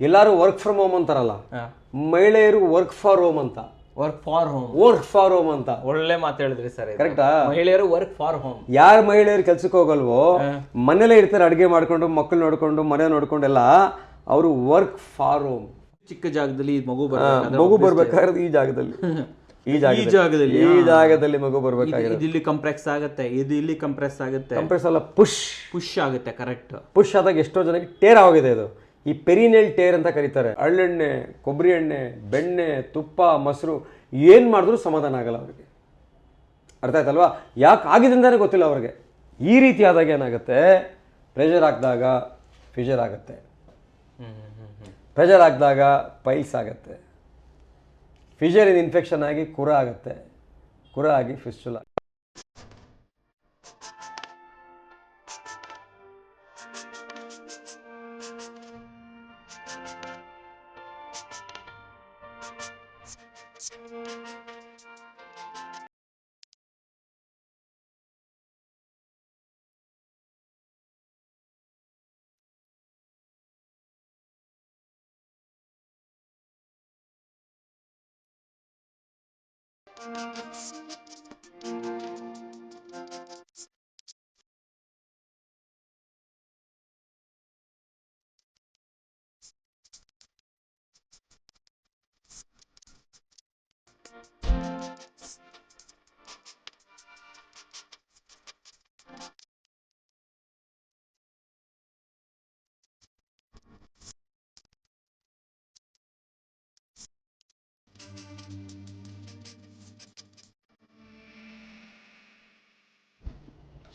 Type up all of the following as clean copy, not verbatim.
ಎಲ್ಲರೂ work from home ಅಂತಾರಲ್ಲ, ಮಹಿಳೆಯರು ವರ್ಕ್ ಫಾರ್ ಹೋಮ್ ಅಂತ. Work for home, work for home ಅಂತ ಒಳ್ಳೆ ಮಾತು ಹೇಳಿದ್ರಿ ಸರ್. ಕರೆಕ್ಟಾ? ಮಹಿಳೆಯರು ವರ್ಕ್ ಫಾರ್ ಹೋಮ್. ಯಾರು ಮಹಿಳೆಯರು ಕೆಲ್ಸಕ್ಕೆ ಹೋಗಲ್ವೋ, ಮನೇಲೇ ಇರ್ತಾರೆ, ಅಡುಗೆ ಮಾಡ್ಕೊಂಡು, ಮಕ್ಕಳು ನೋಡ್ಕೊಂಡು, ಮನೆ ನೋಡ್ಕೊಂಡೆಲ್ಲ, ಅವರು ವರ್ಕ್ ಫಾರ್ ಹೋಮ್. ಚಿಕ್ಕ ಜಾಗದಲ್ಲಿ ಮಗು ಬರ್ಬೇಕಾದ್ರೆ ಈ ಜಾಗದಲ್ಲಿ ಮಗು ಬರ್ಬೇಕಾಗಿರೋದು. ಇಲ್ಲಿ ಕಂಪ್ರೆಸ್ ಆಗುತ್ತೆ, ಇದು ಇಲ್ಲಿ ಕಂಪ್ರೆಸ್ ಆಗುತ್ತೆ. ಕಂಪ್ರೆಸ್ ಅಲ್ಲ, ಪುಷ್ ಆಗುತ್ತೆ. ಕರೆಕ್ಟ್. ಪುಷ್ ಆದಾಗ ಎಷ್ಟೋ ಜನಕ್ಕೆ ಟೇರ್ ಆಗಿದೆ. ಇದು ಈ ಪೆರಿನೇಲ್ ಟೇರ್ ಅಂತ ಕರೀತಾರೆ. ಎಳ್ಳೆಣ್ಣೆ, ಕೊಬ್ಬರಿ ಎಣ್ಣೆ, ಬೆಣ್ಣೆ, ತುಪ್ಪ, ಮೊಸರು ಏನು ಮಾಡಿದ್ರು ಸಮಾಧಾನ ಆಗಲ್ಲ ಅವ್ರಿಗೆ. ಅರ್ಥ ಆಯ್ತಲ್ವಾ? ಯಾಕೆ ಆಗಿದೆ ಅಂತಲೇ ಗೊತ್ತಿಲ್ಲ ಅವ್ರಿಗೆ. ಈ ರೀತಿ ಆದಾಗ ಏನಾಗುತ್ತೆ, ಪ್ರೆಷರ್ ಹಾಕಿದಾಗ ಫಿಷರ್ ಆಗುತ್ತೆ, ಪ್ರೆಷರ್ ಹಾಕಿದಾಗ ಪೈಲ್ಸ್ ಆಗುತ್ತೆ, ಫಿಷರಿನ ಇನ್ಫೆಕ್ಷನ್ ಆಗಿ ಕುರ ಆಗುತ್ತೆ, ಕುರ ಆಗಿ ಫಿಸ್ಟುಲಾ.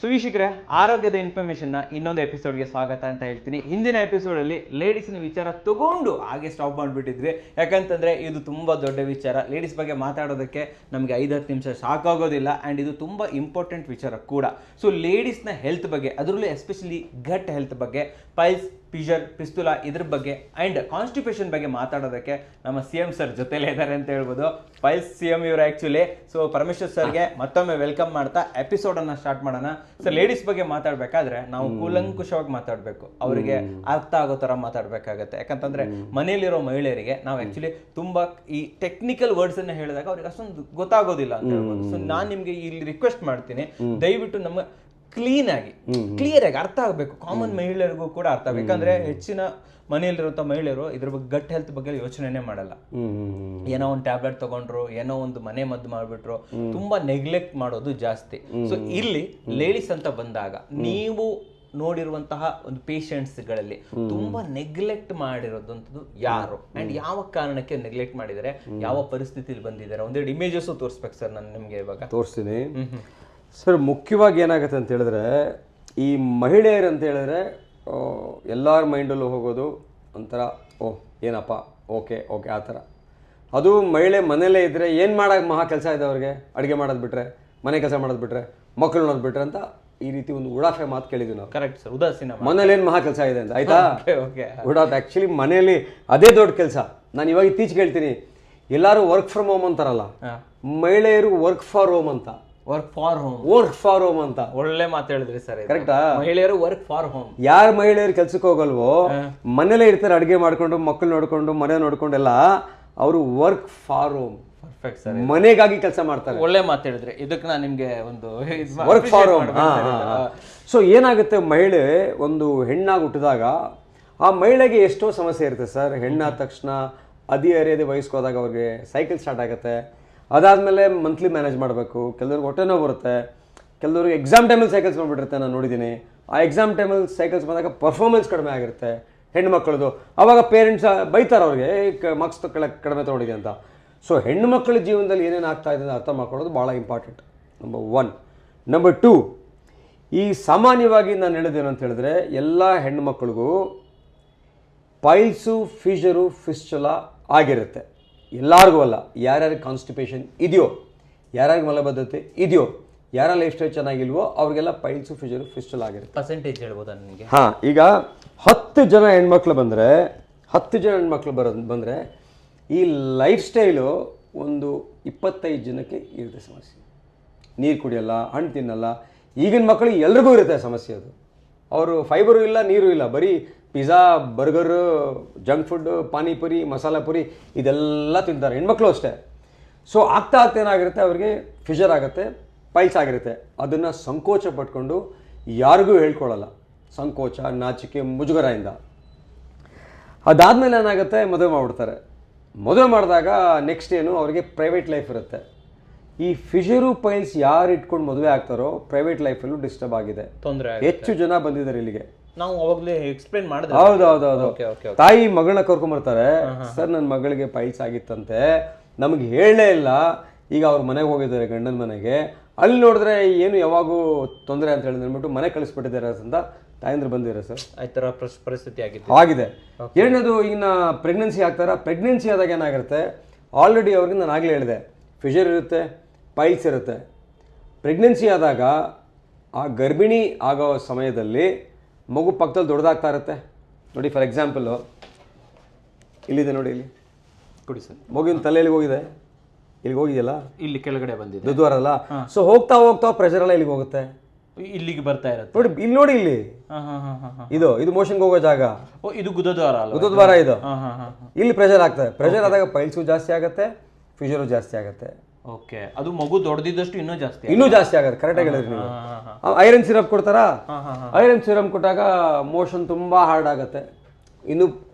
ಸೊ ವೀಕ್ಷಕರೇ, ಆರೋಗ್ಯದ ಇನ್ಫಾರ್ಮೇಷನ್ನ ಇನ್ನೊಂದು ಎಪಿಸೋಡ್ಗೆ ಸ್ವಾಗತ ಅಂತ ಹೇಳ್ತೀನಿ. ಹಿಂದಿನ ಎಪಿಸೋಡಲ್ಲಿ ಲೇಡೀಸ್ನ ವಿಚಾರ ತಗೊಂಡು ಹಾಗೆ ಸ್ಟಾಪ್ ಮಾಡಿಬಿಟ್ಟಿದ್ವಿ. ಯಾಕಂತಂದರೆ ಇದು ತುಂಬ ದೊಡ್ಡ ವಿಚಾರ. ಲೇಡೀಸ್ ಬಗ್ಗೆ ಮಾತಾಡೋದಕ್ಕೆ ನಮಗೆ 5-10 ನಿಮಿಷ ಸಾಕಾಗೋದಿಲ್ಲ. ಆ್ಯಂಡ್ ಇದು ತುಂಬ ಇಂಪಾರ್ಟೆಂಟ್ ವಿಚಾರ ಕೂಡ. ಸೊ ಲೇಡೀಸ್ನ ಹೆಲ್ತ್ ಬಗ್ಗೆ, ಅದರಲ್ಲೂ ಎಸ್ಪೆಷಲಿ ಗಟ್ ಹೆಲ್ತ್ ಬಗ್ಗೆ, ಪೈಲ್ಸ್, ಫಿಷರ್, ಫಿಸ್ತುಲಾ ಇದ್ರ ಬಗ್ಗೆ ಆ್ಯಂಡ್ ಕಾನ್ಸ್ಟಿಪೇಷನ್ ಬಗ್ಗೆ ಮಾತಾಡೋದಕ್ಕೆ ನಮ್ಮ CM ಸರ್ ಜೊತೆಲೇ ಇದ್ದಾರೆ ಅಂತ ಹೇಳ್ಬೋದು. ಪೈಲ್ಸ್ CM ಇವರು ಆ್ಯಕ್ಚುಲಿ. ಸೊ ಪರಮೇಶ್ವರ್ ಸರ್ಗೆ ಮತ್ತೊಮ್ಮೆ ವೆಲ್ಕಮ್ ಮಾಡ್ತಾ ಎಪಿಸೋಡನ್ನು ಸ್ಟಾರ್ಟ್ ಮಾಡೋಣ. ಸೊ ಲೇಡೀಸ್ ಬಗ್ಗೆ ಮಾತಾಡಬೇಕಾದ್ರೆ ನಾವು ಕೂಲಂಕುಷವಾಗಿ ಮಾತಾಡಬೇಕು, ಅವರಿಗೆ ಅರ್ಥ ಆಗೋ ಥರ ಮಾತಾಡಬೇಕಾಗತ್ತೆ. ಯಾಕಂತಂದರೆ ಮನೆಯಲ್ಲಿರೋ ಮಹಿಳೆಯರಿಗೆ ನಾವು ಆ್ಯಕ್ಚುಲಿ ತುಂಬ ಈ ಟೆಕ್ನಿಕಲ್ ವರ್ಡ್ಸನ್ನು ಹೇಳಿದಾಗ ಅವ್ರಿಗೆ ಅಷ್ಟೊಂದು ಗೊತ್ತಾಗೋದಿಲ್ಲ ಅಂತ ಹೇಳ್ಬೋದು. ಸೊ ನಾನು ನಿಮಗೆ ಇಲ್ಲಿ ರಿಕ್ವೆಸ್ಟ್ ಮಾಡ್ತೀನಿ, ದಯವಿಟ್ಟು ನಮ್ಮ ಕ್ಲಿಯರ್ ಆಗಿ ಅರ್ಥ ಆಗಬೇಕು. ಕಾಮನ್ ಮಹಿಳೆಯರಿಗೂ ಕೂಡ ಅರ್ಥ ಆಗಬೇಕು. ಯಾಕಂದ್ರೆ ಹೆಚ್ಚಿನ ಮನೆಯಲ್ಲಿರುವಂಥ ಮಹಿಳೆಯರು ಇದ್ರ ಬಗ್ಗೆ ಗಟ್ ಹೆಲ್ತ್ ಬಗ್ಗೆ ಯೋಚನೆನೇ ಮಾಡಲ್ಲ. ಏನೋ ಒಂದು ಟ್ಯಾಬ್ಲೆಟ್ ತಗೊಂಡ್ರು, ಏನೋ ಒಂದು ಮನೆ ಮದ್ದು ಮಾಡಿಬಿಟ್ರು, ತುಂಬಾ ನೆಗ್ಲೆಕ್ಟ್ ಮಾಡೋದು ಜಾಸ್ತಿ. ಸೊ ಇಲ್ಲಿ ಲೇಡೀಸ್ ಅಂತ ಬಂದಾಗ ನೀವು ನೋಡಿರುವಂತಹ ಒಂದು ಪೇಷಂಟ್ಸ್ಗಳಲ್ಲಿ ತುಂಬಾ ನೆಗ್ಲೆಕ್ಟ್ ಮಾಡಿರೋದಂಥದ್ದು ಯಾರು ಅಂಡ್ ಯಾವ ಕಾರಣಕ್ಕೆ ನೆಗ್ಲೆಕ್ಟ್ ಮಾಡಿದ್ದಾರೆ, ಯಾವ ಪರಿಸ್ಥಿತಿಲಿ ಬಂದಿದ್ದಾರೆ, ಒಂದೆರಡು ಇಮೇಜಸ್ ತೋರಿಸ್ಬೇಕು ಸರ್. ನಾನು ನಿಮಗೆ ಇವಾಗ ತೋರಿಸ್ತೀನಿ ಸರ್. ಮುಖ್ಯವಾಗಿ ಏನಾಗುತ್ತೆ ಅಂತ ಹೇಳಿದ್ರೆ, ಈ ಮಹಿಳೆಯರು ಅಂತ ಹೇಳಿದ್ರೆ ಎಲ್ಲರ ಮೈಂಡಲ್ಲೂ ಹೋಗೋದು ಒಂಥರ ಏನಪ್ಪ ಓಕೆ ಆ ಥರ. ಅದು ಮಹಿಳೆ ಮನೇಲೇ ಇದ್ದರೆ ಏನು ಮಾಡೋಕೆ ಮಹಾ ಕೆಲಸ ಇದೆ ಅವ್ರಿಗೆ, ಅಡುಗೆ ಮಾಡೋದು ಬಿಟ್ಟರೆ, ಮನೆ ಕೆಲಸ ಮಾಡೋದು ಬಿಟ್ಟರೆ, ಮಕ್ಕಳು ನೋಡೋದು ಬಿಟ್ರೆ ಅಂತ ಈ ರೀತಿ ಒಂದು ಉಡಾಫೆ ಮಾತು ಕೇಳಿದ್ವಿ ನಾವು. Correct sir. ಉದಾಸೀನ ಮನೇಲಿ ಏನು ಮಹಾ ಕೆಲಸ ಇದೆ ಅಂತ, ಆಯ್ತಾ? ಉಡಾಫೆ ಆ್ಯಕ್ಚುಲಿ ಮನೆಯಲ್ಲಿ ಅದೇ ದೊಡ್ಡ ಕೆಲಸ. ನಾನು ಇವಾಗ ಇತ್ತೀಚೆಗೆ ಹೇಳ್ತೀನಿ, ಎಲ್ಲರೂ ವರ್ಕ್ ಫ್ರಮ್ ಹೋಮ್ ಅಂತಾರಲ್ಲ, ಮಹಿಳೆಯರು ವರ್ಕ್ ಫಾರ್ ಹೋಮ್ ಅಂತ. ವರ್ಕ್ ಫಾರ್ ಹೋಮ್ ಅಂತ ಒಳ್ಳೆ ಮಾತು ಹೇಳಿದ್ರಿ ಸರ್. ಕರೆಕ್ಟಾ? ಮಹಿಳೆಯರು ವರ್ಕ್ ಫಾರ್ ಹೋಮ್. ಯಾರು ಮಹಿಳೆಯರು ಕೆಲ್ಸಕ್ಕೆ ಹೋಗಲ್ವೋ, ಮನೇಲೇ ಇರ್ತಾರೆ, ಅಡುಗೆ ಮಾಡ್ಕೊಂಡು, ಮಕ್ಕಳು ನೋಡ್ಕೊಂಡು, ಮನೆ ನೋಡ್ಕೊಂಡೆಲ್ಲ, ಅವರು work for home. Perfect sir. ಮನೆಗಾಗಿ ಕೆಲಸ ಮಾಡ್ತಾರೆ. ಒಳ್ಳೆ ಮಾತು ಹೇಳಿದ್ರಿ. ಇದಕ್ಕೆ ನಾನು ನಿಮ್ಗೆ ಒಂದು ವರ್ಕ್ ಫಾರ್ ಹೋಮ್. ಸೊ ಏನಾಗುತ್ತೆ, ಮಹಿಳೆ ಒಂದು ಹೆಣ್ಣಾಗಿ ಹುಟ್ಟಿದಾಗ ಆ ಮಹಿಳೆಗೆ ಎಷ್ಟೋ ಸಮಸ್ಯೆ ಇರುತ್ತೆ ಸರ್. ಹೆಣ್ಣಾದ ತಕ್ಷಣ ಹದಿಹರೆಯದೇ ವಯಸ್ಸಿಗೆ ಹೋದಾಗ ಅವ್ರಿಗೆ ಸೈಕಲ್ ಸ್ಟಾರ್ಟ್ ಆಗುತ್ತೆ. ಅದಾದಮೇಲೆ ಮಂತ್ಲಿ ಮ್ಯಾನೇಜ್ ಮಾಡಬೇಕು. ಕೆಲವ್ರಿಗೆ ಹೊಟ್ಟೆನೋ ಬರುತ್ತೆ, ಕೆಲವ್ರಿಗೆ ಎಕ್ಸಾಮ್ ಟೈಮಲ್ಲಿ ಸೈಕಲ್ಸ್ ಬಂದುಬಿಟ್ಟಿರುತ್ತೆ. ನಾನು ನೋಡಿದ್ದೀನಿ, ಆ ಎಕ್ಸಾಮ್ ಟೈಮಲ್ಲಿ ಸೈಕಲ್ಸ್ ಬಂದಾಗ ಪರ್ಫಾರ್ಮೆನ್ಸ್ ಕಡಿಮೆ ಆಗಿರುತ್ತೆ ಹೆಣ್ಣುಮಕ್ಕಳದು. ಆವಾಗ ಪೇರೆಂಟ್ಸ್ ಬೈತಾರೆ ಅವ್ರಿಗೆ, ಮಾರ್ಕ್ಸ್ ಕಡಿಮೆ ತೊಗೊಂಡಿದೆ ಅಂತ. ಸೊ ಹೆಣ್ಣು ಮಕ್ಕಳ ಜೀವನದಲ್ಲಿ ಏನೇನು ಆಗ್ತಾ ಇದೆ ಅಂತ ಅರ್ಥ ಮಾಡ್ಕೊಳ್ಳೋದು ಭಾಳ ಇಂಪಾರ್ಟೆಂಟ್. ನಂಬರ್ 1. ನಂಬರ್ 2, ಈ ಸಾಮಾನ್ಯವಾಗಿ ನಾನು ಹೇಳೋದೇನು ಅಂತ ಹೇಳಿದ್ರೆ, ಎಲ್ಲ ಹೆಣ್ಣು ಮಕ್ಕಳಿಗೂ ಪೈಲ್ಸು, ಫಿಷರು, ಫಿಸ್ಟುಲಾ ಆಗಿರುತ್ತೆ. ಎಲ್ಲರಿಗೂ ಅಲ್ಲ, ಯಾರ್ಯಾರಿಗೆ ಕಾನ್ಸ್ಟಿಪೇಷನ್ ಇದೆಯೋ, ಯಾರ್ಯಾರಿಗೆ ಮಲಬದ್ಧತೆ ಇದೆಯೋ, ಯಾರ ಲೈಫ್ ಸ್ಟೈಲ್ ಚೆನ್ನಾಗಿಲ್ವೋ ಅವ್ರಿಗೆಲ್ಲ ಪೈಲ್ಸು, ಫಿಷರು, ಫಿಸ್ಟುಲಾ ಆಗಿರುತ್ತೆ. ಪರ್ಸೆಂಟೇಜ್ ಹೇಳ್ಬೋದಾ ನಿಮಗೆ? ಈಗ 10 ಜನ ಹೆಣ್ಮಕ್ಳು ಬಂದರೆ, 10 ಜನ ಹೆಣ್ಮಕ್ಳು ಬಂದರೆ ಈ ಲೈಫ್ ಸ್ಟೈಲು ಒಂದು 25 ಜನಕ್ಕೆ ಇರುತ್ತೆ ಸಮಸ್ಯೆ. ನೀರು ಕುಡಿಯಲ್ಲ, ಹಣ್ಣು ತಿನ್ನಲ್ಲ. ಈಗಿನ ಮಕ್ಕಳಿಗೆ ಎಲ್ರಿಗೂ ಇರುತ್ತೆ ಸಮಸ್ಯೆ ಅದು. ಅವರು ಫೈಬರು ಇಲ್ಲ, ನೀರು ಇಲ್ಲ, ಬರೀ pizza, burger, junk food, panipuri, masala Puri ಇದೆಲ್ಲ ತಿಂತಾರೆ. ಹೆಣ್ಮಕ್ಳು ಅಷ್ಟೇ. ಸೊ ಆಗ್ತಾ ಏನಾಗಿರುತ್ತೆ, ಅವ್ರಿಗೆ ಫಿಶರ್ ಆಗುತ್ತೆ, ಪೈಲ್ಸ್ ಆಗಿರುತ್ತೆ. ಅದನ್ನು ಸಂಕೋಚ ಪಟ್ಕೊಂಡು ಯಾರಿಗೂ ಹೇಳ್ಕೊಳ್ಳಲ್ಲ, ಸಂಕೋಚ, ನಾಚಿಕೆ, ಮುಜುಗರದಿಂದ. ಅದಾದಮೇಲೆ ಏನಾಗುತ್ತೆ, ಮದುವೆ ಮಾಡಿಬಿಡ್ತಾರೆ. ಮದುವೆ ಮಾಡಿದಾಗ ನೆಕ್ಸ್ಟ್ ಏನು, ಅವರಿಗೆ ಪ್ರೈವೇಟ್ ಲೈಫ್ ಇರುತ್ತೆ. ಈ ಫಿಶರು ಪೈಲ್ಸ್ ಯಾರು ಇಟ್ಕೊಂಡು ಮದುವೆ ಆಗ್ತಾರೋ ಪ್ರೈವೇಟ್ ಲೈಫಲ್ಲೂ ಡಿಸ್ಟರ್ಬ್ ಆಗಿದೆ. ತೊಂದರೆ ಹೆಚ್ಚು ಜನ ಬಂದಿದ್ದಾರೆ ಇಲ್ಲಿಗೆ. ನಾವು ಅವಾಗಲೇ ಎಕ್ಸ್ಪ್ಲೇನ್ ಮಾಡಿದ್ರೆ. ಹೌದು. ತಾಯಿ ಮಗಳನ್ನ ಕರ್ಕೊಂಬರ್ತಾರೆ. ಸರ್, ನನ್ನ ಮಗಳಿಗೆ ಪೈಲ್ಸ್ ಆಗಿತ್ತಂತೆ, ನಮಗೆ ಹೇಳಲೇ ಇಲ್ಲ. ಈಗ ಅವ್ರ ಮನೆಗೆ ಹೋಗಿದ್ದಾರೆ, ಗಂಡನ ಮನೆಗೆ. ಅಲ್ಲಿ ನೋಡಿದ್ರೆ ಏನು ಯಾವಾಗೂ ತೊಂದರೆ ಅಂತ ಹೇಳಿದ್ರೆ ಅಂದ್ಬಿಟ್ಟು ಮನೆ ಕಳಿಸ್ಬಿಟ್ಟಿದ್ದಾರೆ ಅಂತ ತಾಯಂದ್ರು ಬಂದಿದ್ದಾರೆ ಸರ್. ಈ ಥರ ಪರಿಸ್ಥಿತಿ ಆಗಿದೆ. ಎರಡನೇದು, ಈಗ ಪ್ರೆಗ್ನೆನ್ಸಿ ಆಗ್ತಾರ. ಪ್ರೆಗ್ನೆನ್ಸಿ ಆದಾಗ ಏನಾಗಿರುತ್ತೆ, ಆಲ್ರೆಡಿ ಅವ್ರಿಗೆ ನಾನು ಆಗಲೇ ಹೇಳಿದೆ, ಫಿಶರ್ ಇರುತ್ತೆ, ಪೈಲ್ಸ್ ಇರುತ್ತೆ. ಪ್ರೆಗ್ನೆನ್ಸಿ ಆದಾಗ ಆ ಗರ್ಭಿಣಿ ಆಗೋ ಸಮಯದಲ್ಲಿ ಮಗು ಪಕ್ಕದಲ್ಲಿ ದೊಡ್ಡದಾಗ್ತಾ ಇರುತ್ತೆ ನೋಡಿ. ಫಾರ್ ಎಕ್ಸಾಂಪಲ್ಲು ಇಲ್ಲಿದೆ ನೋಡಿ, ಇಲ್ಲಿ ಕೊಡಿ ಸರ್. ಮಗುವಿನ ತಲೆಯಲ್ಲಿ ಹೋಗಿದೆ, ಇಲ್ಲಿಗೆ ಹೋಗಿದೆಯಲ್ಲ, ಇಲ್ಲಿ ಕೆಳಗಡೆ ಬಂದಿದೆ, ದುದ್ವಾರಲ್ಲ. ಸೊ ಹೋಗ್ತಾ ಹೋಗ್ತಾ ಪ್ರೆಷರ್ ಎಲ್ಲ ಇಲ್ಲಿಗೆ ಹೋಗುತ್ತೆ, ಇಲ್ಲಿಗೆ ಬರ್ತಾ ಇರುತ್ತೆ ನೋಡಿ. ಇಲ್ಲಿ ನೋಡಿ, ಇಲ್ಲಿ ಇದು ಮೋಷನ್ಗೆ ಹೋಗೋ ಜಾಗ. ಇದು ಗುದದ್ವಾರ ಅಲ್ಲ, ಗುದದ್ವಾರ ಇದು. ಇಲ್ಲಿ ಪ್ರೆಷರ್ ಆಗ್ತದೆ. ಪ್ರೆಷರ್ ಆದಾಗ ಪೈಲ್ಸು ಜಾಸ್ತಿ ಆಗುತ್ತೆ, ಫಿಶರು ಜಾಸ್ತಿ ಆಗುತ್ತೆ. ಓಕೆ, ಅದು ಮಗು ದೊಡ್ಡದಿದ್ದಷ್ಟು ಇನ್ನೂ ಜಾಸ್ತಿ ಆಗುತ್ತೆ. ಕರೆಕ್ಟಾಗಿ ಹೇಳಿದ್ರಿ ನೀವು. ಐರನ್ ಸಿರಪ್ ಕೊಡ್ತಾರಾ? ಐರನ್ ಸಿರಪ್ ಕೊಟ್ಟಾಗ ಮೋಷನ್ ತುಂಬಾ ಹಾರ್ಡ್ ಆಗುತ್ತೆ, ಇನ್ನು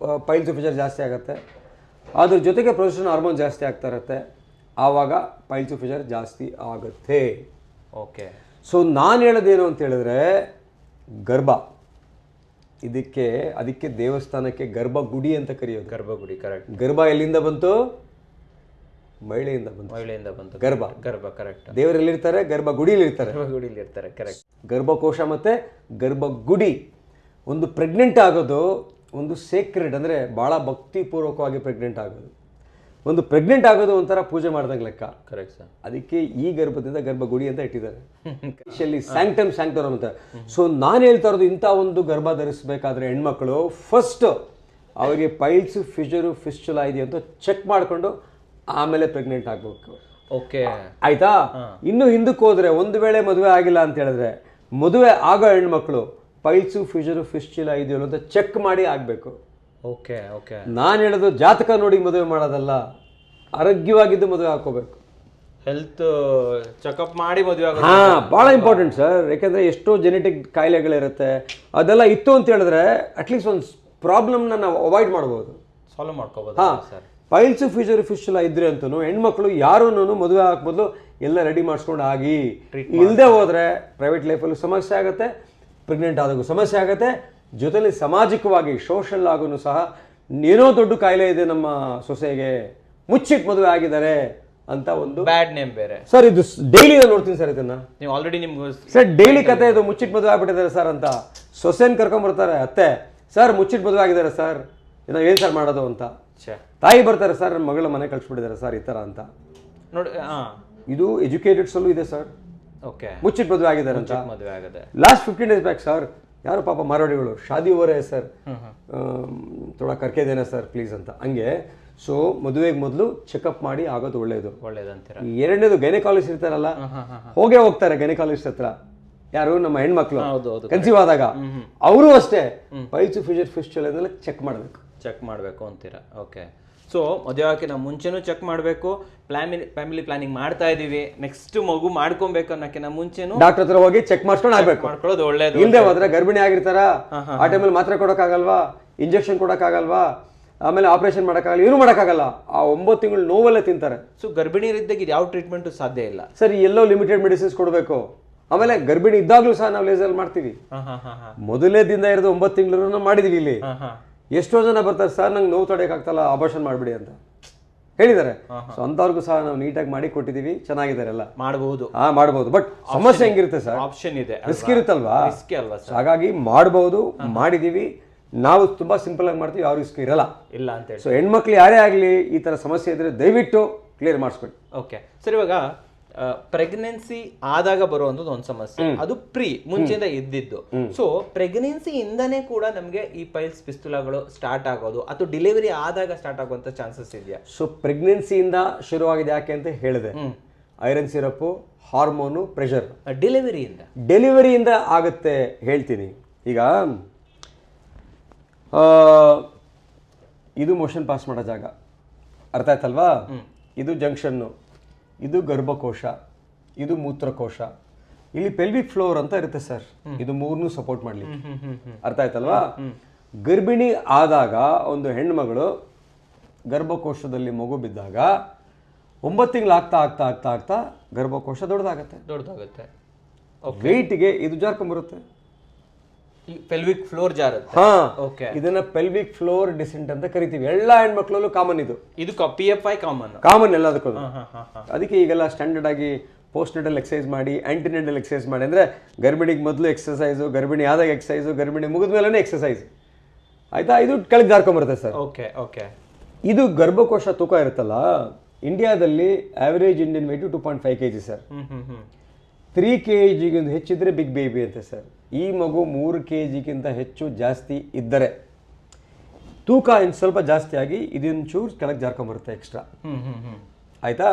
ಪೈಲ್ಸು ಫಿಶರ್ ಜಾಸ್ತಿ ಆಗುತ್ತೆ. ಅದ್ರ ಜೊತೆಗೆ ಪ್ರೊಜೆಸ್ಟೆರಾನ್ ಹಾರ್ಮೋನ್ ಜಾಸ್ತಿ ಆಗ್ತಾ ಇರುತ್ತೆ, ಆವಾಗ ಪೈಲ್ಸು ಫಿಶರ್ ಜಾಸ್ತಿ ಆಗುತ್ತೆ. ಓಕೆ. ಸೊ ನಾನು ಹೇಳೋದೇನು ಅಂತ ಹೇಳಿದ್ರೆ, ಗರ್ಭ ಅದಕ್ಕೆ ದೇವಸ್ಥಾನಕ್ಕೆ ಗರ್ಭಗುಡಿ ಅಂತ ಕರೆಯೋದು. ಗರ್ಭಗುಡಿ, ಕರೆಕ್ಟ್. ಗರ್ಭ ಎಲ್ಲಿಂದ ಬಂತು? ಮಹಿಳೆಯಿಂದ ಬಂತು. ಗರ್ಭ ಕರೆಕ್ಟ್. ದೇವರಲ್ಲಿರ್ತಾರೆ, ಗರ್ಭಗುಡಿಯಲ್ಲಿರ್ತಾರೆ. ಕರೆಕ್ಟ್. ಗರ್ಭಕೋಶ ಮತ್ತೆ ಗರ್ಭಗುಡಿ. ಒಂದು ಪ್ರೆಗ್ನೆಂಟ್ ಆಗೋದು ಒಂದು ಸೇಕ್ರೆಡ್, ಅಂದರೆ ಭಾಳ ಭಕ್ತಿಪೂರ್ವಕವಾಗಿ ಪ್ರೆಗ್ನೆಂಟ್ ಆಗೋದು. ಒಂದು ಪ್ರೆಗ್ನೆಂಟ್ ಆಗೋದು ಒಂಥರ ಪೂಜೆ ಮಾಡ್ದಂಗೆ ಲೆಕ್ಕ. Correct sir. ಅದಕ್ಕೆ ಈ ಗರ್ಭದಿಂದ ಗರ್ಭಗುಡಿ ಅಂತ ಇಟ್ಟಿದ್ದಾರೆ. ಸ್ಯಾಂಕ್ಟಮ್ ಸ್ಯಾಂಕ್ಟೋರಮ್ ಅಂತ. ಸೊ ನಾನು ಹೇಳ್ತಾ ಇರೋದು, ಇಂಥ ಒಂದು ಗರ್ಭ ಧರಿಸಬೇಕಾದ್ರೆ ಹೆಣ್ಮಕ್ಳು ಫಸ್ಟ್ ಅವರಿಗೆ ಪೈಲ್ಸ್, ಫಿಶರು, ಫಿಸ್ಚುಲಾ ಇದೆಯಾ ಅಂತ ಚೆಕ್ ಮಾಡಿಕೊಂಡು ಆಮೇಲೆ ಪ್ರೆಗ್ನೆಂಟ್ ಆಗಬೇಕು. ಓಕೆ, ಆಯ್ತಾ? ಇನ್ನು ಹಿಂದಕ್ಕೆ ಹೋದ್ರೆ, ಒಂದು ವೇಳೆ ಮದುವೆ ಆಗಿಲ್ಲ ಅಂತ ಹೇಳಿದ್ರೆ, ಮದುವೆ ಆಗೋ ಹೆಣ್ಮಕ್ಳು ಪೈಲ್ಸು, ಫಿಶರು, ಫಿಸ್ಚುಲಾ ಇದೆಯೋ ಅಂತ ಚೆಕ್ ಮಾಡಿ ಆಗಬೇಕು. ಓಕೆ. ನಾನು ಹೇಳೋದು ಜಾತಕ ನೋಡಿ ಮದುವೆ ಮಾಡೋದಲ್ಲ, ಆರೋಗ್ಯವಾಗಿದ್ದು ಮದುವೆ ಹಾಕೋಬೇಕು. ಹೆಲ್ತ್ ಚೆಕಪ್ ಮಾಡಿ ಮದುವೆ ಆಗೋದು ಭಾಳ ಇಂಪಾರ್ಟೆಂಟ್ ಸರ್. ಯಾಕೆಂದರೆ ಎಷ್ಟೋ ಜೆನೆಟಿಕ್ ಕಾಯಿಲೆಗಳಿರುತ್ತೆ, ಅದೆಲ್ಲ ಇತ್ತು ಅಂತ ಹೇಳಿದ್ರೆ ಅಟ್ಲೀಸ್ಟ್ ಒಂದು ಪ್ರಾಬ್ಲಮ್ನ ನಾವು ಅವಾಯ್ಡ್ ಮಾಡ್ಬೋದು, ಸಾಲ್ವ್ ಮಾಡ್ಕೋಬೋದು. ಸರ್, ಪೈಲ್ಸು, ಫಿಶರು, ಫಿಸ್ಚುಲಾ ಇದ್ರೆ ಅಂತೂ ಹೆಣ್ಮಕ್ಳು ಯಾರೂ ಮದುವೆ ಹಾಕ್ಬದಲು ಎಲ್ಲ ರೆಡಿ ಮಾಡಿಸ್ಕೊಂಡು ಆಗಿ. ಇಲ್ಲದೆ ಹೋದರೆ ಪ್ರೈವೇಟ್ ಲೈಫಲ್ಲೂ ಸಮಸ್ಯೆ ಆಗುತ್ತೆ, ಪ್ರೆಗ್ನೆಂಟ್ ಆದಾಗೂ ಸಮಸ್ಯೆ ಆಗುತ್ತೆ, ಜೊತೆಲಿ ಸಾಮಾಜಿಕವಾಗಿ ಸೋಷಲ್ ಆಗೂ ಸಹ ಏನೋ ದೊಡ್ಡ ಕಾಯಿಲೆ ಇದೆ ನಮ್ಮ ಸೊಸೆಗೆ, ಮುಚ್ಚಿಟ್ಟು ಮದುವೆ ಆಗಿದ್ದಾರೆ ಅಂತ ಒಂದು ಬ್ಯಾಡ್ ನೇಮ್ ಬೇರೆ. ಸರ್, ಇದು ಡೈಲಿ ನಾನು ನೋಡ್ತೀನಿ ಸರ್ ಇದನ್ನ. ನೀವು ಆಲ್ರೆಡಿ ನಿಮ್ಗೆ ಸರ್ ಡೈಲಿ ಕತೆ ಇದು, ಮುಚ್ಚಿಟ್ಟು ಮದುವೆ ಆಗ್ಬಿಟ್ಟಿದ್ದಾರೆ ಸರ್ ಅಂತ. ಸೊಸೆನ ಕರ್ಕೊಂಡ್ಬರ್ತಾರೆ ಅತ್ತೆ, ಸರ್ ಮುಚ್ಚಿಟ್ಟು ಮದುವೆ ಆಗಿದ್ದಾರೆ ಸರ್, ನಾವು ಏನು ಸರ್ ಮಾಡೋದು ಅಂತ. ತಾಯಿ ಬರ್ತಾರೆ, ಸರ್ ನನ್ನ ಮಗಳ ಮನೆ ಕಳ್ಸಿಬಿಟ್ಟಿದ್ದಾರೆ ಸರ್ ಈ ಥರ ಅಂತ ನೋಡಿ. ಇದು ಎಜುಕೇಟೆಡ್ಸಲ್ಲೂ ಇದೆ ಸರ್. ಓಕೆ, ಮುಚ್ಚಿಟ್ಟು ಮದುವೆ ಆಗಿದ್ದಾರೆ ಅಂತ. ಮದುವೆ ಆಗಿದೆ ಲಾಸ್ಟ್ 15 days ಬ್ಯಾಕ್ ಸರ್, ಯಾರು ಪಾಪ ಮಾರವಾಡಿಗಳು, ಶಾದಿ ಓವರ್ है ಸರ್, ಥೋड़ा ಕರ್ಕೆ ದೇನಾ ಸರ್ ಪ್ಲೀಸ್ ಅಂತ. ಹಂಗೆ ಸೊ ಮದುವೆಗೆ ಮೊದಲು ಚೆಕಪ್ ಮಾಡಿ ಆಗೋದು ಒಳ್ಳೇದಂತೀರ. ಎರಡನೇದು ಗೈನಕಾಲಜಿಸ್ಟ್ ಇರ್ತಾರಲ್ಲ, ಹೋಗ್ತಾರೆ ಗೈನಕಾಲಜಿಸ್ಟ್ ಹತ್ರ. ಯಾರು? ನಮ್ಮ ಹೆಣ್ಮಕ್ಳು ಕನ್ಸೀವ್ ಆದಾಗ ಅವರು ಅಷ್ಟೇ ಪೈಲ್ಸು, ಫಿಶರ್, ಫಿಸ್ಚುಲಾ ಇದೆಲ್ಲ ಚೆಕ್ ಮಾಡಬೇಕು ಅಂತೀರಾ. ಓಕೆ. ಸೊ ಮದುವೆ ಹಾಕಿನ ಮುಂಚೆನೂ ಚೆಕ್ ಮಾಡಬೇಕು, ಫ್ಯಾಮಿಲಿ ಪ್ಲಾನಿಂಗ್ ಮಾಡ್ತಾ ಇದೀವಿ, ನೆಕ್ಸ್ಟ್ ಮಗು ಮಾಡ್ಕೊಬೇಕು ಅನ್ನೋಕ್ಕಿಂತ ಮುಂಚೆನೂ ಡಾಕ್ಟರ್ ಹತ್ರ ಹೋಗಿ ಚೆಕ್ ಮಾಡ್ಕೊಳ್ಳೋದು ಒಳ್ಳೇದು. ಇಲ್ಲದೆ ಹೋದ್ರೆ ಗರ್ಭಿಣಿ ಆಗಿರ್ತಾರ, ಆ ಟೈಮಲ್ಲಿ ಮಾತ್ರೆ ಕೊಡೋಕ್ಕಾಗಲ್ವಾ, ಇಂಜೆಕ್ಷನ್ ಕೊಡೋಕ್ಕಾಗಲ್ವಾ, ಆಮೇಲೆ ಆಪರೇಷನ್ ಮಾಡೋಕ್ಕಾಗಲ್ಲ, ಏನು ಮಾಡೋಕ್ಕಾಗಲ್ಲ. ಆ 9 ತಿಂಗಳು ನೋವಲ್ಲೇ ತಿಂತಾರೆ. ಸೊ ಗರ್ಭಿಣಿಯರಿದ್ದಾಗ ಇದು ಯಾವ ಟ್ರೀಟ್ಮೆಂಟು ಸಾಧ್ಯ ಇಲ್ಲ ಸರ್. ಎಲ್ಲೋ ಲಿಮಿಟೆಡ್ ಮೆಡಿಸಿನ್ಸ್ ಕೊಡಬೇಕು. ಆಮೇಲೆ ಗರ್ಭಿಣಿ ಇದ್ದಾಗಲೂ ಸಹ ನಾವು ಲೇಸರ್ ಮಾಡ್ತೀವಿ. ಮೊದಲೇ ದಿನ ಇರೋದು 9 ತಿಂಗಳು ಮಾಡಿದೀವಿ ಇಲ್ಲಿ. ಎಷ್ಟೋ ಜನ ಬರ್ತಾರೆ, ಸರ್ ನಂಗೆ ನೋವು ತಡೆಯೋಕ್ಕಾಗ್ತಲ್ಲ, ಆಪರೇಷನ್ ಮಾಡಿಬಿಡಿ ಅಂತ ಹೇಳಿದ್ದಾರೆ. ಸೊ ಅಂಥವ್ರಿಗೂ ಸಹ ನಾವು ನೀಟಾಗಿ ಮಾಡಿ ಕೊಟ್ಟಿದ್ದೀವಿ, ಚೆನ್ನಾಗಿದ್ದಾರೆ, ಎಲ್ಲ ಮಾಡಬಹುದು. ಬಟ್ ಸಮಸ್ಯೆ ಹೆಂಗಿರುತ್ತೆ ಸರ್, ಆಪ್ಷನ್ ಇದೆ, ರಿಸ್ಕ್ ಇರುತ್ತಲ್ವಾ, ಹಾಗಾಗಿ ಮಾಡಬಹುದು. ಮಾಡಿದೀವಿ ನಾವು, ತುಂಬಾ ಸಿಂಪಲ್ ಆಗಿ ಮಾಡ್ತೀವಿ, ಯಾವ ರಿಸ್ಕ್ ಇಲ್ಲ ಅಂತ ಹೇಳಿ. ಸೊ ಹೆಣ್ಮಕ್ಳು ಯಾರೇ ಆಗಲಿ ಈ ಥರ ಸಮಸ್ಯೆ ಇದ್ರೆ ದಯವಿಟ್ಟು ಕ್ಲಿಯರ್ ಮಾಡಿಸ್ಕೊಳ್ಳಿ. Okay sir. ಇವಾಗ ಪ್ರೆಗ್ನೆನ್ಸಿ ಆದಾಗ ಬರುವಂಥದ್ದು ಒಂದು ಸಮಸ್ಯೆ, ಅದು ಮುಂಚೆಯಿಂದ ಇದ್ದಿದ್ದು. ಸೊ ಪ್ರೆಗ್ನೆನ್ಸಿ ಇಂದನೇ ಕೂಡ ನಮಗೆ ಈ ಪೈಲ್ಸ್, ಫಿಸ್ತುಲಾಗಳು ಸ್ಟಾರ್ಟ್ ಆಗೋದು ಅಥವಾ ಡೆಲಿವರಿ ಆದಾಗ ಸ್ಟಾರ್ಟ್ ಆಗುವಂತ ಚಾನ್ಸಸ್ ಇದೆಯಾ? ಸೊ ಪ್ರೆಗ್ನೆನ್ಸಿಯಿಂದ ಶುರುವಾಗಿದೆ ಯಾಕೆ ಅಂತ ಹೇಳಿದೆ. Iron syrup, hormone, pressure. ಡೆಲಿವರಿಯಿಂದ ಆಗುತ್ತೆ ಹೇಳ್ತೀನಿ. ಈಗ ಇದು ಮೋಷನ್ ಪಾಸ್ ಮಾಡೋ ಜಾಗ, ಅರ್ಥ ಆಯ್ತಲ್ವಾ? ಇದು ಜಂಕ್ಷನ್ನು, ಇದು ಗರ್ಭಕೋಶ, ಇದು ಮೂತ್ರಕೋಶ, ಇಲ್ಲಿ ಪೆಲ್ವಿಕ್ ಫ್ಲೋರ್ ಅಂತ ಇರುತ್ತೆ ಸರ್. ಇದು ಮೂರನ್ನೂ ಸಪೋರ್ಟ್ ಮಾಡ್ಲಿಕ್ಕೆ, ಅರ್ಥ ಆಯ್ತಲ್ವಾ? ಗರ್ಭಿಣಿ ಆದಾಗ ಒಂದು ಹೆಣ್ಮಗಳು ಗರ್ಭಕೋಶದಲ್ಲಿ ಮಗು ಬಿದ್ದಾಗ 9 ತಿಂಗಳು ಆಗ್ತಾ ಆಗ್ತಾ ಆಗ್ತಾ ಆಗ್ತಾ ಗರ್ಭಕೋಶ ದೊಡ್ಡದಾಗತ್ತೆ. ವೆಯ್ಟ್ಗೆ ಇದು ಜಾರ್ಕೊಂಡ್ಬರುತ್ತೆ, ಪೆಲ್ವಿಕ್ ಫ್ಲೋರ್ ಜಾರುತ್ತೆ. ಹಾ, ಓಕೆ. ಇದನ್ನ ಪೆಲ್ವಿಕ್ ಫ್ಲೋರ್ ಡಿಸೆಂಟ್ ಅಂತ ಕರಿತೀವಿ. ಎಲ್ಲ ಹೆಣ್ಮಕ್ಳಲ್ಲೂ ಕಾಮನ್ ಇದು. PFI ಕಾಮನ್ ಎಲ್ಲದಕ್ಕೂ. ಅದಕ್ಕೆ ಈಗೆಲ್ಲ ಸ್ಟ್ಯಾಂಡರ್ಡ್ ಆಗಿ ಪೋಸ್ಟ್ ನೆಟಲ್ ಎಕ್ಸಸೈಸ್ ಮಾಡಿ, ಆಂಟಿನೆಟಲ್ ಎಕ್ಸಸೈಸ್ ಮಾಡಿ. ಅಂದ್ರೆ ಗರ್ಭಿಣಿಗೆ ಮೊದಲು ಎಕ್ಸಸೈಸು, ಗರ್ಭಿಣಿ ಆದಾಗ ಎಕ್ಸಸೈಸು, ಗರ್ಭಿಣಿ ಮುಗಿದ ಮೇಲೆ ಎಕ್ಸಸೈಸ್, ಆಯ್ತಾ? ಇದು ಕೆಳಗೆ ಜಾರ್ಕೊಂಡ್ಬರುತ್ತೆ ಸರ್. ಓಕೆ. ಇದು ಗರ್ಭಕೋಶ ತೂಕ ಇರುತ್ತಲ್ಲ, ಇಂಡಿಯಾದಲ್ಲಿ average Indian weight 2.5 kg sir. 3 kg ಹೆಚ್ಚಿದ್ರೆ ಬಿಗ್ ಬೇಬಿ ಅಂತೆ ಸರ್. ಈ ಮಗು 3 kg ಹೆಚ್ಚು ಜಾಸ್ತಿ ಇದ್ದರೆ ತೂಕ ಇನ್ನು ಸ್ವಲ್ಪ ಜಾಸ್ತಿ ಆಗಿ ಇದೊಂದು ಚೂರು ಕೆಳಗೆ ಜಾರ್ಕೊಂಡ್ಬರುತ್ತೆ ಎಕ್ಸ್ಟ್ರಾ, ಆಯ್ತಾ?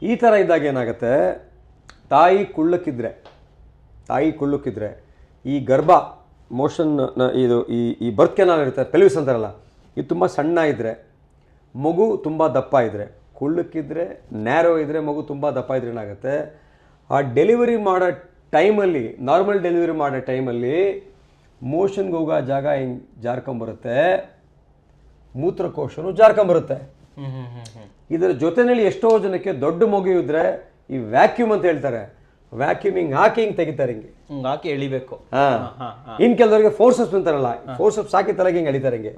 ಈ ಥರ ಇದ್ದಾಗ ಏನಾಗುತ್ತೆ, ತಾಯಿ ಕುಳ್ಳಕ್ಕಿದ್ರೆ ಈ ಗರ್ಭ ಮೋಷನ್ ಇದು ಈ ಬರ್ತ್ ಕೆನಾಲ್ ಇರುತ್ತೆ, ಪೆಲ್ವಿಸ್ ಅಂತಾರಲ್ಲ, ಇದು ತುಂಬ ಸಣ್ಣ ಇದ್ದರೆ, ಮಗು ತುಂಬ ದಪ್ಪ ಇದ್ದರೆ, ಕುಳ್ಳಕ್ಕಿದ್ರೆ ನ್ಯಾರೋ ಇದ್ದರೆ, ಮಗು ತುಂಬ ದಪ್ಪ ಇದ್ರೆ ಏನಾಗುತ್ತೆ, ಆ ಡೆಲಿವರಿ ಮಾಡೋ ಟೈಮಲ್ಲಿ, ನಾರ್ಮಲ್ ಡೆಲಿವರಿ ಮಾಡೋ ಟೈಮಲ್ಲಿ ಮೋಷನ್ಗೆ ಹೋಗೋ ಜಾಗ ಹಿಂಗೆ ಜಾರ್ಕೊಂಬರುತ್ತೆ, ಮೂತ್ರಕೋಶನೂ ಜಾರ್ಕೊಂಬರುತ್ತೆ. ಇದರ ಜೊತೆಯಲ್ಲಿ ಎಷ್ಟೋ ಜನಕ್ಕೆ ದೊಡ್ಡ ಮಗು ಇದ್ರೆ ಈ ವ್ಯಾಕ್ಯೂಮ್ ಅಂತ ಹೇಳ್ತಾರೆ, ವ್ಯಾಕ್ಯೂಮ್ ಹಿಂಗೆ ಹಾಕಿ ಹಿಂಗೆ ತೆಗಿತಾರೆ, ಹಿಂಗೆ ಹಾಕಿ ಎಳಿಬೇಕು. ಇನ್ ಕೆಲವರಿಗೆ ಫೋರ್ಸಪ್ಸ್ ಅಂತಾರಲ್ಲ, ಫೋರ್ಸಪ್ಸ್ ಹಾಕಿ ತಲೆಗೆ ಹಿಂಗೆ ಎಳಿತಾರೆ ಹಿಂಗೆ.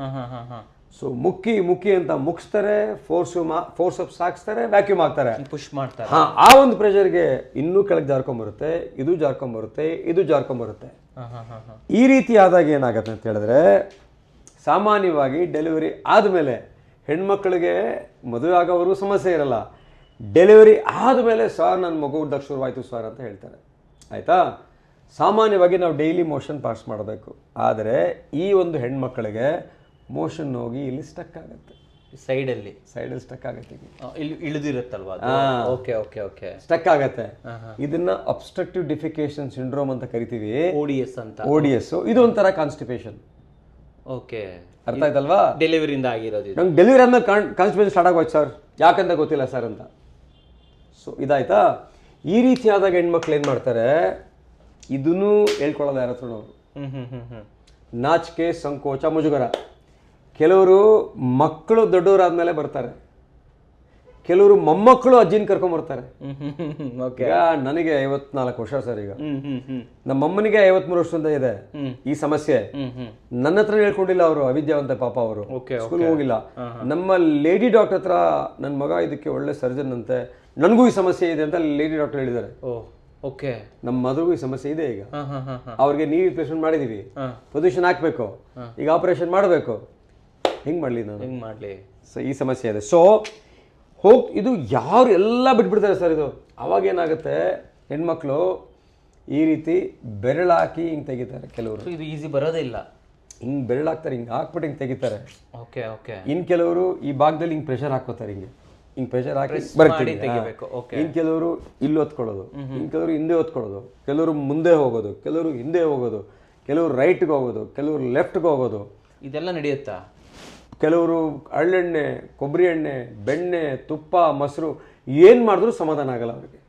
ಸೊ ಮುಕ್ಕಿ ಅಂತ ಮುಗಿಸ್ತಾರೆ, ಫೋರ್ಸಪ್ಸ್ ಹಾಕ್ಸ್ತಾರೆ, ವ್ಯಾಕ್ಯೂಮ್ ಹಾಕ್ತಾರೆ, ಪುಷ್ ಮಾಡ್ತಾರೆ. ಆ ಒಂದು ಪ್ರೆಷರ್ಗೆ ಇನ್ನೂ ಕೆಳಗೆ ಜಾರ್ಕೊಂಬರುತ್ತೆ, ಇದು ಜಾರ್ಕೊಂಬರುತ್ತೆ, ಇದು ಜಾರ್ಕೊಂಬರುತ್ತೆ. ಈ ರೀತಿ ಆದಾಗ ಏನಾಗುತ್ತೆ ಅಂತ ಹೇಳಿದ್ರೆ, ಸಾಮಾನ್ಯವಾಗಿ ಡೆಲಿವರಿ ಆದಮೇಲೆ ಹೆಣ್ಮಕ್ಳಿಗೆ ಮದುವೆ ಆಗೋವರು ಸಮಸ್ಯೆ ಇರಲ್ಲ, ಡೆಲಿವರಿ ಆದಮೇಲೆ ಸರ್ ನನ್ನ ಮಗು ಹುಟ್ಟಕ್ಕೆ ಶುರುವಾಯಿತು ಸರ್ ಅಂತ ಹೇಳ್ತಾರೆ, ಆಯಿತಾ? ಸಾಮಾನ್ಯವಾಗಿ ನಾವು ಡೈಲಿ ಮೋಷನ್ ಪಾಸ್ ಮಾಡಬೇಕು. ಆದರೆ ಈ ಒಂದು ಹೆಣ್ಮಕ್ಳಿಗೆ ಮೋಷನ್ ಹೋಗಿ ಇಲ್ಲಿ ಸ್ಟಕ್ ಆಗುತ್ತೆ, ಸೈಡಲ್ಲಿ ಸ್ಟಕ್ ಆಗುತ್ತೆ, ಇಲ್ಲಿ ಇಳಿದಿರುತ್ತಲ್ವಾ, ಸ್ಟಕ್ ಆಗತ್ತೆ. ಇದನ್ನ ಅಬ್ಸ್ಟ್ರಕ್ಟಿವ್ ಡಿಫಿಕೇಶನ್ ಸಿಂಡ್ರೋಮ್ ಅಂತ ಕರಿತೀವಿ, ODS. ಇದು ಒಂಥರ ಕಾನ್ಸ್ಟಿಪೇಷನ್. ಅರ್ಥ ಆಯ್ತಲ್ವಾ? ಡೆಲಿವರಿಯಿಂದ ಆಗಿರೋದು. ನಂಗೆ ಡೆಲಿವರಿ ಆದ್ಮೇಲೆ ಕಾನ್ಸ್ಟಿಪೇಷನ್ ಸ್ಟಾರ್ಟ್ ಆಗೋಯ್ತು ಸರ್, ಯಾಕಂತ ಗೊತ್ತಿಲ್ಲ ಸರ್ ಅಂತ. ಸೊ ಇದಾಯ್ತಾ? ಈ ರೀತಿ ಆದಾಗ ಹೆಣ್ಮಕ್ಳು ಏನು ಮಾಡ್ತಾರೆ, ಇದನ್ನೂ ಹೇಳ್ಕೊಳ್ಳೋದು ಯಾರ ಹತ್ರ ಅವರು, ನಾಚಿಕೆ, ಸಂಕೋಚ, ಮುಜುಗರ. ಕೆಲವರು ಮಕ್ಕಳು ದೊಡ್ಡವರಾದ್ಮೇಲೆ ಬರ್ತಾರೆ, ಕೆಲವರು ಮೊಮ್ಮಕ್ಕಳು ಅಜ್ಜಿನ ಕರ್ಕೊಂಡ್ಬರ್ತಾರೆ. ಈಗ ನನಗೆ 54 ವರ್ಷ ಸರ್, ಈಗ ನಮ್ಮಮ್ಮನಿಗೆ 53 ವರ್ಷದಿಂದ ಇದೆ ಈ ಸಮಸ್ಯೆ. ನನ್ನ ಹತ್ರ ಹೇಳ್ಕೊಂಡಿಲ್ಲ ಅವರು, ಅವಿದ್ಯಾವಂತ ಪಾಪ ಅವರು, ಸ್ಕೂಲ್ ಹೋಗಿಲ್ಲ. ನಮ್ಮ ಲೇಡಿ ಡಾಕ್ಟರ್ ಹತ್ರ ನನ್ನ ಮಗ ಇದಕ್ಕೆ ಒಳ್ಳೆ ಸರ್ಜನ್ ಅಂತೆ, ನನಗೂ ಈ ಸಮಸ್ಯೆ ಇದೆ ಅಂತ ಲೇಡಿ ಡಾಕ್ಟರ್ ಹೇಳಿದ್ದಾರೆ. ನಮ್ಮ ಮದುವೆಗೂ ಈ ಸಮಸ್ಯೆ ಇದೆ, ಈಗ ಅವ್ರಿಗೆ ನೀ ರಿಪ್ಲೇಸ್ಮೆಂಟ್ ಮಾಡಿದೀವಿ, ಪೊಸಿಷನ್ ಹಾಕ್ಬೇಕು, ಈಗ ಆಪರೇಷನ್ ಮಾಡಬೇಕು, ಹೆಂಗ್ ಮಾಡ್ಲಿ ನಾನು? ಸೊ ಈ ಸಮಸ್ಯೆ ಇದೆ. ಸೊ ಇದು ಯಾರು ಎಲ್ಲ ಬಿಟ್ಬಿಡ್ತಾರೆ ಸರ್. ಇದು ಅವಾಗ ಏನಾಗುತ್ತೆ, ಹೆಣ್ಮಕ್ಳು ಈ ರೀತಿ ಬೆರಳಾಕಿ ಹಿಂಗೆ ತೆಗಿತಾರೆ. ಕೆಲವರು ಇದು ಈಸಿ ಬರೋದೇ ಇಲ್ಲ, ಹಿಂಗೆ ಬೆರಳಾಕ್ತಾರೆ, ಹಿಂಗೆ ಹಾಕ್ಬಿಟ್ಟು ಹಿಂಗೆ ತೆಗಿತಾರೆ. ಇನ್ನು ಕೆಲವರು ಈ ಭಾಗದಲ್ಲಿ ಹಿಂಗೆ ಪ್ರೆಷರ್ ಹಾಕೋತಾರೆ, ಹಿಂಗೆ ಪ್ರೆಷರ್ ಹಾಕಿ ಬರ್ತೀವಿ. ಇನ್ನು ಕೆಲವರು ಇಲ್ಲಿ ಹೊತ್ಕೊಳ್ಳೋದು, ಇನ್ನು ಕೆಲವರು ಹಿಂದೆ ಹೊತ್ಕೊಳ್ಳೋದು, ಕೆಲವರು ಮುಂದೆ ಹೋಗೋದು, ಕೆಲವರು ಹಿಂದೆ ಹೋಗೋದು, ಕೆಲವರು ರೈಟ್ಗೆ ಹೋಗೋದು, ಕೆಲವರು ಲೆಫ್ಟ್ಗೆ ಹೋಗೋದು. ಇದೆಲ್ಲ ನಡೆಯುತ್ತಾ? ಕೆಲವರು ಹಳ್ಳೆಣ್ಣೆ, ಕೊಬ್ಬರಿ ಎಣ್ಣೆ, ಬೆಣ್ಣೆ, ತುಪ್ಪ, ಮೊಸರು ಏನು ಮಾಡಿದ್ರು ಸಮಾಧಾನ ಆಗಲ್ಲ ಅವ್ರಿಗೆ.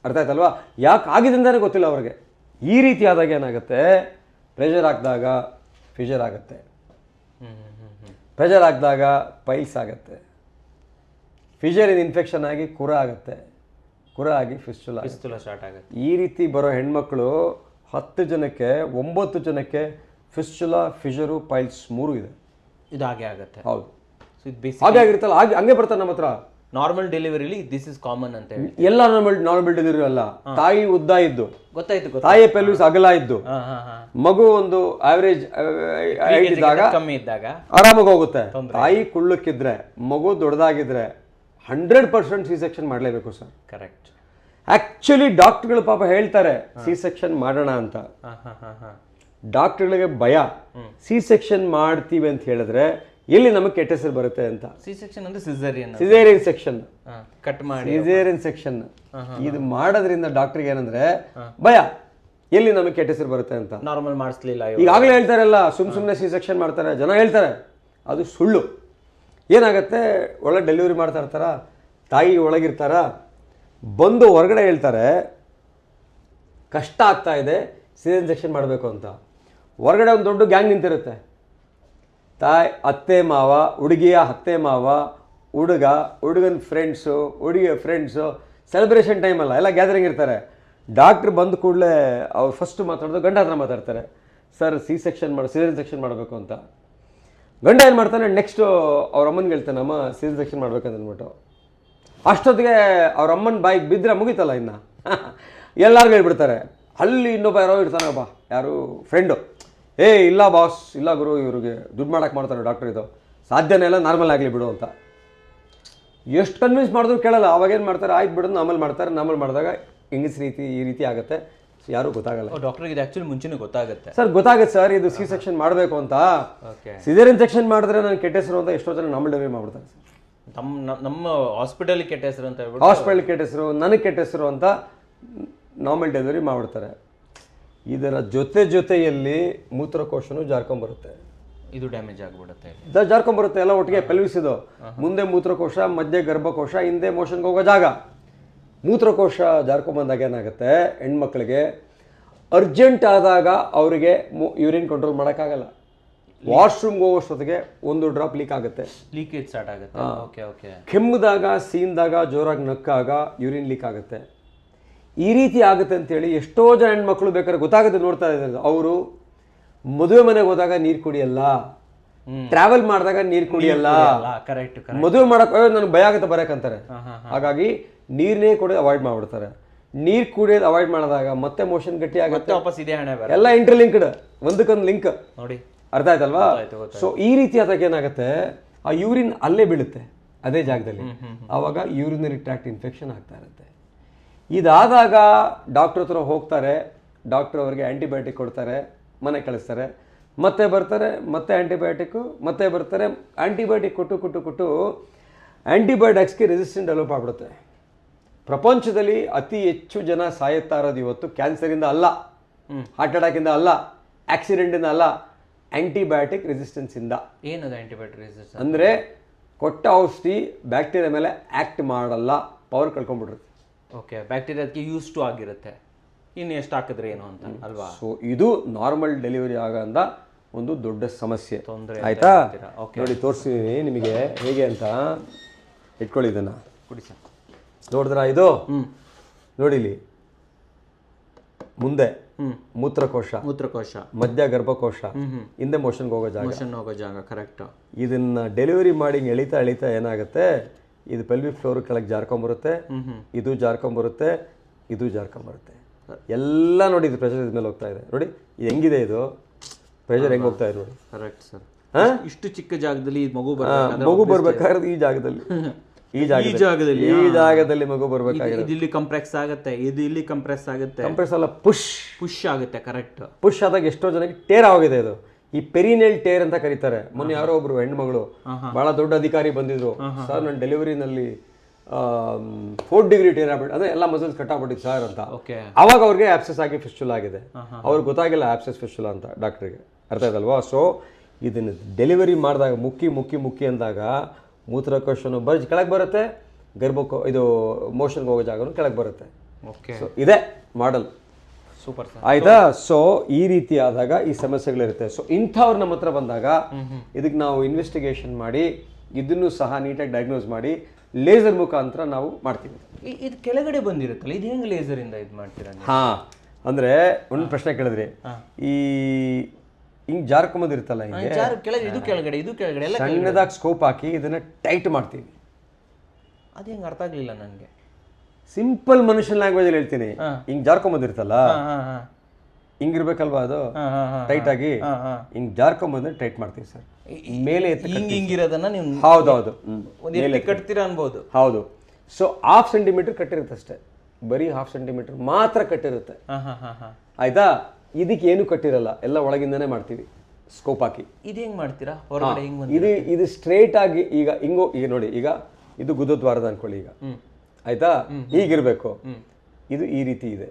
ಅರ್ಥ ಆಯ್ತಲ್ವಾ? ಯಾಕೆ ಆಗಿದೆ ಅಂತಲೇ ಗೊತ್ತಿಲ್ಲ ಅವ್ರಿಗೆ. ಈ ರೀತಿ ಆದಾಗ ಏನಾಗುತ್ತೆ, ಪ್ರೆಷರ್ ಹಾಕಿದಾಗ ಫಿಷರ್ ಆಗುತ್ತೆ, ಪ್ರೆಷರ್ ಹಾಕಿದಾಗ ಪೈಲ್ಸ್ ಆಗುತ್ತೆ, ಫಿಷರಿನ ಇನ್ಫೆಕ್ಷನ್ ಆಗಿ ಕುರ ಆಗುತ್ತೆ, ಕುರ ಆಗಿ ಫಿಸ್ಟುಲಾ ಸ್ಟಾರ್ಟ್ ಆಗುತ್ತೆ. ಈ ರೀತಿ ಬರೋ ಹೆಣ್ಮಕ್ಳು 10 ಜನಕ್ಕೆ 9 ಜನಕ್ಕೆ ಫಿಸ್ಟುಲಾ, ಫಿಷರು, ಪೈಲ್ಸ್ 3 ಇದೆ. ಇದು ಹಾಗೆ ಆಗುತ್ತೆ. ಹೌದು, ಹಾಗೆ ಆಗಿರುತ್ತಲ್ಲ, ಹಂಗೆ ಬರ್ತಾರೆ ನಮ್ಮ ಹತ್ರ. ನಾರ್ಮಲ್ ಡೆಲಿವರಿಲಿ ದಿಸ್ ಇಸ್ ಕಾಮನ್ ಅಂತ ಹೇಳಿ. ಎಲ್ಲ ನಾರ್ಮಲ್ ಡೆಲಿವರಿ ಅಲ್ಲ, ತಾಯಿ ಉದ್ದ ಇದ್ದು, ಗೊತ್ತಾಯ್ತು, ತಾಯಿಯ ಪೆಲ್ವಿಸ್ ಅಗಲ ಇದ್ದು, ಮಗು ಒಂದು ಆವರೇಜ್ ಇದ್ದಾಗ, ಕಮ್ಮಿ ಇದ್ದಾಗ ಆರಾಮಾಗಿ ಹೋಗುತ್ತೆ. ತಾಯಿ ಕುಳ್ಳಕ್ಕಿದ್ರೆ, ಮಗು ದೊಡ್ಡದಾಗಿದ್ರೆ 100% ಸಿ ಸೆಕ್ಷನ್ ಮಾಡಲೇಬೇಕು ಸರ್. ಕರೆಕ್ಟ್. ಆಕ್ಚುಲಿ ಡಾಕ್ಟರ್ಗಳು ಪಾಪ ಹೇಳ್ತಾರೆ ಸಿ ಸೆಕ್ಷನ್ ಮಾಡೋಣ ಅಂತ. ಡಾಕ್ಟರ್ಗಳಿಗೆ ಭಯ, ಸಿ ಸೆಕ್ಷನ್ ಮಾಡ್ತೀವಿ ಅಂತ ಹೇಳಿದ್ರೆ ಎಲ್ಲಿ ನಮಗೆ ಕೆಟ್ಟ ಹೆಸರು ಬರುತ್ತೆ ಅಂತ. ಸಿ ಸೆಕ್ಷನ್ ಅಂದ್ರೆ ಸಿಸೇರಿಯನ್ ಸೆಕ್ಷನ್, ಕಟ್ ಮಾಡಿ ಸಿಸೇರಿಯನ್ ಸೆಕ್ಷನ್. ಇದು ಮಾಡೋದ್ರಿಂದ ಡಾಕ್ಟರ್ಗೆ ಏನಂದ್ರೆ ಭಯ, ಎಲ್ಲಿ ನಮಗೆ ಕೆಟ್ಟ ಹೆಸರು ಬರುತ್ತೆ ಅಂತ. ನಾರ್ಮಲ್ ಮಾಡಿಸ್ಲಿಲ್ಲ ಈಗಾಗಲೇ ಹೇಳ್ತಾರಲ್ಲ, ಸುಮ್ಮನೆ ಸಿ ಸೆಕ್ಷನ್ ಮಾಡ್ತಾರೆ ಜನ ಹೇಳ್ತಾರೆ, ಅದು ಸುಳ್ಳು. ಏನಾಗುತ್ತೆ, ಒಳಗೆ ಡೆಲಿವರಿ ಮಾಡ್ತಾ ಇರ್ತಾರ, ತಾಯಿ ಒಳಗಿರ್ತಾರ, ಬಂದು ಹೊರಗಡೆ ಹೇಳ್ತಾರೆ ಕಷ್ಟ ಆಗ್ತಾ ಇದೆ ಸಿಸೇರಿಯನ್ ಸೆಕ್ಷನ್ ಮಾಡಬೇಕು ಅಂತ. ಹೊರಗಡೆ ಒಂದು ದೊಡ್ಡ ಗ್ಯಾಂಗ್ ನಿಂತಿರುತ್ತೆ, ಅತ್ತೆ ಮಾವ, ಹುಡುಗಿಯ ಅತ್ತೆ ಮಾವ, ಹುಡುಗನ ಫ್ರೆಂಡ್ಸು, ಹುಡುಗಿಯ ಫ್ರೆಂಡ್ಸು, ಸೆಲೆಬ್ರೇಷನ್ ಟೈಮಲ್ಲ ಎಲ್ಲ ಗ್ಯಾದರಿಂಗ್ ಇರ್ತಾರೆ. ಡಾಕ್ಟ್ರ್ ಬಂದ ಕೂಡಲೇ ಅವ್ರು ಫಸ್ಟ್ ಮಾತಾಡೋದು ಗಂಡ ಹತ್ರ ಮಾತಾಡ್ತಾರೆ, ಸರ್ ಸಿಸೇರಿಯನ್ ಸೆಕ್ಷನ್ ಮಾಡಬೇಕು ಅಂತ. ಗಂಡ ಏನು ಮಾಡ್ತಾನೆ, ನೆಕ್ಸ್ಟು ಅವ್ರ ಅಮ್ಮನಿಗೆ ಹೇಳ್ತಾನೆ, ಅಮ್ಮ ಸಿಸೇರಿಯನ್ ಸೆಕ್ಷನ್ ಮಾಡ್ಬೇಕಂತ ಅಂದ್ಬಿಟ್ಟು. ಅಷ್ಟೊತ್ತಿಗೆ ಅವ್ರ ಅಮ್ಮನ ಬಾಯಿಗೆ ಬಿದ್ದರೆ ಮುಗೀತಲ್ಲ ಇನ್ನು ಎಲ್ಲರಿಗೂ ಹೇಳ್ಬಿಡ್ತಾರೆ. ಅಲ್ಲಿ ಇನ್ನೊಬ್ಬ ಯಾರೋ ಇರ್ತಾನಪ್ಪ, ಯಾರು ಫ್ರೆಂಡು, ಇಲ್ಲ ಬಾಸ್, ಇಲ್ಲ ಗುರು, ಇವ್ರಿಗೆ ದುಡ್ಡು ಮಾಡೋಕ್ಕೆ ಮಾಡ್ತಾರೆ ಡಾಕ್ಟ್ರ್, ಇದು ಸಾಧ್ಯನೇ ಇಲ್ಲ, ನಾರ್ಮಲ್ ಆಗಲಿ ಬಿಡು ಅಂತ. ಎಷ್ಟು ಕನ್ವಿನ್ಸ್ ಮಾಡಿದ್ರು ಕೇಳಲ್ಲ. ಅವಾಗೇನು ಮಾಡ್ತಾರೆ, ಆಯ್ತು ಬಿಡೋದು ನಾರ್ಮಲ್ ಮಾಡ್ತಾರೆ. ನಾರ್ಮಲ್ ಮಾಡಿದಾಗ ಇಂಗ್ಲೀಷ್ ರೀತಿ ಈ ರೀತಿ ಆಗುತ್ತೆ, ಯಾರೂ ಗೊತ್ತಾಗಲ್ಲ. ಡಾಕ್ಟರ್ಗೆ ಇದು ಆ್ಯಕ್ಚುಲಿ ಮುಂಚೆನೇ ಗೊತ್ತಾಗುತ್ತೆ ಸರ್, ಗೊತ್ತಾಗುತ್ತೆ ಸರ್ ಇದು ಸಿ ಸೆಕ್ಷನ್ ಮಾಡಬೇಕು ಅಂತ. ಸಿಸೇರಿಯನ್ ಸೆಕ್ಷನ್ ಮಾಡಿದ್ರೆ ನಾನು ಕೆಟ್ಟ ಹೆಸರು ಅಂತ ಎಷ್ಟೋ ಜನ ನಾರ್ಮಲ್ ಡೆಲಿವರಿ ಮಾಡ್ಬಿಡ್ತಾರೆ ಸರ್. ನಮ್ಮ ಹಾಸ್ಪಿಟಲ್ ಕೆಟ್ಟ ಹೆಸರು ಅಂತ ಹೇಳ್ಬಿಟ್ಟು, ಹಾಸ್ಪಿಟಲ್ ಕೆಟ್ಟ ಹೆಸರು, ನನಗೆ ಕೆಟ್ಟ ಹೆಸರು ಅಂತ ನಾರ್ಮಲ್ ಡೆಲಿವರಿ ಮಾಡಿಬಿಡ್ತಾರೆ. ಇದರ ಜೊತೆಯಲ್ಲಿ ಮೂತ್ರಕೋಶನೂ ಜಾರ್ಕೊಂಬರುತ್ತೆ, ಇದು ಡ್ಯಾಮೇಜ್ ಆಗಿಬಿಡುತ್ತೆ, ಜಾರ್ಕೊಂಬರುತ್ತೆ ಎಲ್ಲ ಒಟ್ಟಿಗೆ. ಪೆಲ್ವಿಸಿದು ಮುಂದೆ ಮೂತ್ರಕೋಶ, ಮಧ್ಯೆ ಗರ್ಭಕೋಶ, ಹಿಂದೆ ಮೋಷನ್ಗೆ ಹೋಗೋ ಜಾಗ. ಮೂತ್ರಕೋಶ ಜಾರ್ಕೊಂಬಂದಾಗ ಏನಾಗುತ್ತೆ, ಹೆಣ್ಮಕ್ಳಿಗೆ ಅರ್ಜೆಂಟ್ ಆದಾಗ ಅವರಿಗೆ ಯೂರಿನ್ ಕಂಟ್ರೋಲ್ ಮಾಡೋಕ್ಕಾಗಲ್ಲ. ವಾಶ್ರೂಮ್ಗೆ ಹೋಗೋಷ್ಟೊತ್ತಿಗೆ ಒಂದು ಡ್ರಾಪ್ ಲೀಕ್ ಆಗುತ್ತೆ, ಲೀಕೇಜ್ ಸ್ಟಾರ್ಟ್ ಆಗುತ್ತೆ. Okay okay. ಕೆಮ್ಮಿದಾಗ, ಸೀನ್ದಾಗ, ಜೋರಾಗಿ ನಕ್ಕಾಗ ಯೂರಿನ್ ಲೀಕ್ ಆಗುತ್ತೆ. ಈ ರೀತಿ ಆಗುತ್ತೆ ಅಂತೇಳಿ ಎಷ್ಟೋ ಜನ ಹೆಣ್ಮಕ್ಳು ಬೇಕಾದ್ರೆ ಗೊತ್ತಾಗುತ್ತೆ, ನೋಡ್ತಾ ಇದ್ದಾರೆ. ಅವರು ಮದುವೆ ಮನೆಗೆ ಹೋದಾಗ ನೀರು ಕುಡಿಯಲ್ಲ, ಟ್ರಾವೆಲ್ ಮಾಡಿದಾಗ ನೀರು ಕುಡಿಯಲ್ಲ, ಮದುವೆ ಮಾಡಕ್ಕೆ ನನಗೆ ಭಯ ಆಗುತ್ತೆ ಬರೋಕ್ಕಂತಾರೆ. ಹಾಗಾಗಿ ನೀರನ್ನೇ ಕುಡಿಯೋದು ಅವಾಯ್ಡ್ ಮಾಡಿಬಿಡ್ತಾರೆ. ನೀರು ಕುಡಿಯೋದು ಅವಾಯ್ಡ್ ಮಾಡಿದಾಗ ಮತ್ತೆ ಮೋಷನ್ ಗಟ್ಟಿ ಆಗುತ್ತೆ, ಎಲ್ಲ ಇಂಟರ್ಲಿಂಕ್ಡ್, ಒಂದಕ್ಕೊಂದು ಲಿಂಕ್ ನೋಡಿ, ಅರ್ಥ ಆಯ್ತಲ್ವಾ? ಸೊ ಈ ರೀತಿ ಆದಾಗ ಏನಾಗುತ್ತೆ, ಆ ಯೂರಿನ್ ಅಲ್ಲೇ ಬೀಳುತ್ತೆ ಅದೇ ಜಾಗದಲ್ಲಿ. ಆವಾಗ ಯೂರಿನರಿ ಟ್ರ್ಯಾಕ್ಟ್ ಇನ್ಫೆಕ್ಷನ್ ಆಗ್ತಾ ಇರುತ್ತೆ. ಇದಾದಾಗ ಡಾಕ್ಟ್ರ್ ಹತ್ರ ಹೋಗ್ತಾರೆ, ಡಾಕ್ಟ್ರ್ ಅವ್ರಿಗೆ ಆ್ಯಂಟಿಬಯೋಟಿಕ್ ಕೊಡ್ತಾರೆ, ಮನೆಗೆ ಕಳಿಸ್ತಾರೆ, ಮತ್ತೆ ಬರ್ತಾರೆ, ಮತ್ತೆ ಆ್ಯಂಟಿಬಯೋಟಿಕ್ಕು, ಮತ್ತೆ ಬರ್ತಾರೆ. ಆ್ಯಂಟಿಬಯೋಟಿಕ್ ಕೊಟ್ಟು ಆ್ಯಂಟಿಬಯೋಟಿಕ್ಸ್ಗೆ ರೆಸಿಸ್ಟೆಂಟ್ ಡೆವಲಪ್ ಆಗ್ಬಿಡುತ್ತೆ. ಪ್ರಪಂಚದಲ್ಲಿ ಅತಿ ಹೆಚ್ಚು ಜನ ಸಾಯುತ್ತಾ ಇರೋದು ಇವತ್ತು ಕ್ಯಾನ್ಸರಿಂದ ಅಲ್ಲ, ಹಾರ್ಟ್ ಅಟ್ಯಾಕಿಂದ ಅಲ್ಲ, ಆಕ್ಸಿಡೆಂಟಿಂದ ಅಲ್ಲ, ಆ್ಯಂಟಿಬಯೋಟಿಕ್ ರೆಸಿಸ್ಟೆನ್ಸಿಂದ. ಏನದು ಆ್ಯಂಟಿಬಯೋಟಿಕ್ ರೆಸಿಸ್ಟೆನ್ಸ್? ಅಂದರೆ ಕೊಟ್ಟ ಔಷಧಿ ಬ್ಯಾಕ್ಟೀರಿಯಾ ಮೇಲೆ ಆ್ಯಕ್ಟ್ ಮಾಡಲ್ಲ, ಪವರ್ ಕಳ್ಕೊಂಡ್ಬಿಡುತ್ತೆ. ಓಕೆ, ಬ್ಯಾಕ್ಟೀರಿಯಾದಕ್ಕೆ ಯೂಸ್ ಟು ಆಗಿರುತ್ತೆ, ಇನ್ನು ಎಷ್ಟು ಹಾಕಿದ್ರೆ ಏನು ಅಂತ ಅಲ್ವಾ? ಸೊ ಇದು ನಾರ್ಮಲ್ ಡೆಲಿವರಿ ಆಗೋಂಥ ಒಂದು ದೊಡ್ಡ ಸಮಸ್ಯೆ, ತೊಂದರೆ. ಆಯಿತಾ? ನೋಡಿ ತೋರಿಸ್ತೀನಿ ನಿಮಗೆ ಹೇಗೆ ಅಂತ. ಇಟ್ಕೊಳ್ಳಿ ಇದನ್ನು, ಕುಡಿ ಸರ್. ನೋಡಿದ್ರಾ ಇದು? ನೋಡಿ ಇಲ್ಲಿ ಮುಂದೆ ಮೂತ್ರಕೋಶ, ಮಧ್ಯ ಗರ್ಭಕೋಶ, ಹಿಂದೆ ಮೋಷನ್ಗೆ ಹೋಗೋ ಜಾಗ. ಕರೆಕ್ಟ್. ಇದನ್ನ ಡೆಲಿವರಿ ಮಾಡಿ ಎಳಿತಾ ಏನಾಗುತ್ತೆ, ಇದು ಪೆಲ್ವಿಕ್ ಫ್ಲೋರ್ ಕೆಳಗೆ ಜಾರ್ಕೊಂಬರುತ್ತೆ, ಇದು ಜಾರ್ಕೊಂಬರುತ್ತೆ, ಇದು ಜಾರ್ಕೊಂಬರುತ್ತೆ. ಎಲ್ಲ ನೋಡಿ, ಇದು ಪ್ರೆಷರ್ ಇದ್ಮೇಲೆ ಹೋಗ್ತಾ ಇದೆ. ನೋಡಿ ಇದು ಹೆಂಗಿದೆ, ಇದು ಪ್ರೆಷರ್ ಹೆಂಗೆ ಹೋಗ್ತಾ ಇದೆ ನೋಡಿ. Correct sir. ಇಷ್ಟು ಚಿಕ್ಕ ಜಾಗದಲ್ಲಿ ಮಗು ಬರ್ಬೇಕಾದ್ರೆ ಈ ಜಾಗದಲ್ಲಿ ಮಗು ಬರ್ಬೇಕಾಗಿರೋದು. ಇಲ್ಲಿ ಕಂಪ್ರೆಸ್ ಆಗುತ್ತೆ, ಇದು ಇಲ್ಲಿ ಕಂಪ್ರೆಸ್ ಆಗುತ್ತೆ. ಕಂಪ್ರೆಸ್ ಅಲ್ಲ, ಪುಷ್ ಆಗುತ್ತೆ. ಕರೆಕ್ಟ್. ಪುಷ್ ಆದಾಗ ಎಷ್ಟೋ ಜನಕ್ಕೆ ಟೇರ್ ಆಗಿದೆ. ಇದು ಈ ಪೆರಿನೆಲ್ ಟೇರ್ ಅಂತ ಕರೀತಾರೆ. ಮೊನ್ನೆ ಯಾರೋ ಒಬ್ರು ಹೆಣ್ಮಗಳು, ಬಹಳ ದೊಡ್ಡ ಅಧಿಕಾರಿ ಬಂದಿದ್ರು, ಸರ್ ನನ್ನ ಡೆಲಿವರಿನಲ್ಲಿ 4 ಡಿಗ್ರಿ ಟೇರ್ ಆಗ್ಬಿಟ್ಟು, ಅಂದ್ರೆ ಎಲ್ಲ ಮಸಲ್ಸ್ ಕಟ್ ಆಗ್ಬಿಟ್ಟಿತ್ತು ಸರ್ ಅಂತ. ಅವಾಗ ಅವ್ರಿಗೆ ಆಪ್ಸೆಸ್ ಆಗಿ ಫಿಸ್ಟುಲಾ ಆಗಿದೆ. ಅವ್ರಿಗೆ ಗೊತ್ತಾಗಿಲ್ಲ ಆಪ್ಸೆಸ್ ಫಿಸ್ಟುಲಾ ಅಂತ ಡಾಕ್ಟ್ರಿಗೆ, ಅರ್ಥ ಆಯ್ತಲ್ವಾ? ಸೊ ಇದನ್ನು ಡೆಲಿವರಿ ಮಾಡಿದಾಗ ಮುಕ್ಕಿ ಅಂದಾಗ ಮೂತ್ರಕೋಶನು ಕೆಳಗೆ ಬರುತ್ತೆ, ಇದು ಮೋಷನ್ಗೆ ಹೋಗೋ ಜಾಗನು ಕೆಳಗೆ ಬರುತ್ತೆ. ಸೊ ಇದೆ ಮಾಡಲ್. ಸೂಪರ್ ಆಯ್ತಾ? ಸೊ ಈ ರೀತಿ ಆದಾಗ ಈ ಸಮಸ್ಯೆಗಳಿರುತ್ತೆ. ಸೊ ಇಂಥವ್ರು ನಮ್ಮ ಹತ್ರ ಬಂದಾಗ ಇದಕ್ಕೆ ನಾವು ಇನ್ವೆಸ್ಟಿಗೇಷನ್ ಮಾಡಿ ಇದನ್ನು ಸಹ ನೀಟಾಗಿ ಡಯಾಗ್ನೋಸ್ ಮಾಡಿ ಲೇಸರ್ ಮುಖಾಂತರ ನಾವು ಮಾಡ್ತೀವಿ. ಇದು ಕೆಳಗಡೆ ಬಂದಿರುತ್ತಲ್ಲ, ಇದು ಹೆಂಗೆ ಲೇಸರ್ ಇಂದ ಇದು ಮಾಡ್ತೀರಾ? ಅಂದ್ರೆ ಒಂದು ಪ್ರಶ್ನೆ ಕೇಳಿದ್ರಿ, ಈ ಹಿಂಗ್ ಜಾರ್ಕೊಂಬಂದಿರುತ್ತಲ್ಲ, ಸಣ್ಣದಾಗಿ ಸ್ಕೋಪ್ ಹಾಕಿ ಇದನ್ನ ಟೈಟ್ ಮಾಡ್ತೀವಿ. ಅದು ಹೆಂಗೆ ಅರ್ಥ ಆಗ್ಲಿಲ್ಲ ನನಗೆ. ಸಿಂಪಲ್ ಮನುಷ್ಯನ ಲ್ಯಾಂಗ್ವೇಜ್ ಅಲ್ಲಿ ಹೇಳ್ತೀನಿ. ಹಿಂಗ್ ಜಾರ್ಕೊಂಬಂದಿರುತ್ತಲ್ಲ, ಹಿಂಗಿರ್ಬೇಕಲ್ವಾ, ಅದು ಟೈಟ್ ಆಗಿ ಹಿಂಗ್ ಜಾರ್ಕೊಂಬಂದ್ರೆ ಟೈಟ್ ಮಾಡ್ತೀವಿ ಸರ್. ಮೇಲೆ ಹಿಂಗಿರೋದನ್ನ ನೀವು ಹೌದೌದು ಕಟ್ತೀರಾ ಅನ್ಬೋದು. ಹೌದು. ಸೊ 1/2 ಸೆಂಟಿಮೀಟರ್ ಕಟ್ಟಿರುತ್ತೆ ಅಷ್ಟೇ, ಬರೀ 1/2 ಸೆಂಟಿಮೀಟರ್ ಮಾತ್ರ ಕಟ್ಟಿರುತ್ತೆ. ಆಯ್ತಾ? ಇದಕ್ಕೆ ಏನು ಕಟ್ಟಿರಲ್ಲ, ಎಲ್ಲ ಒಳಗಿಂದಾನೇ ಮಾಡ್ತೀವಿ ಸ್ಕೋಪ್ ಹಾಕಿ. ಇದು ಹೆಂಗ್ ಮಾಡ್ತೀರಾ ಹೊರಗಡೆ? ಇದು ಸ್ಟ್ರೇಟ್ ಆಗಿ ಈಗ ಈಗ ನೋಡಿ, ಈಗ ಇದು ಗುದದ್ವಾರದ ಅನ್ಕೊಳ್ಳಿ, ಈಗ ಆಯ್ತಾ, ಹೀಗಿರ್ಬೇಕು. ಇದು ಈ ರೀತಿ ಇದೆ,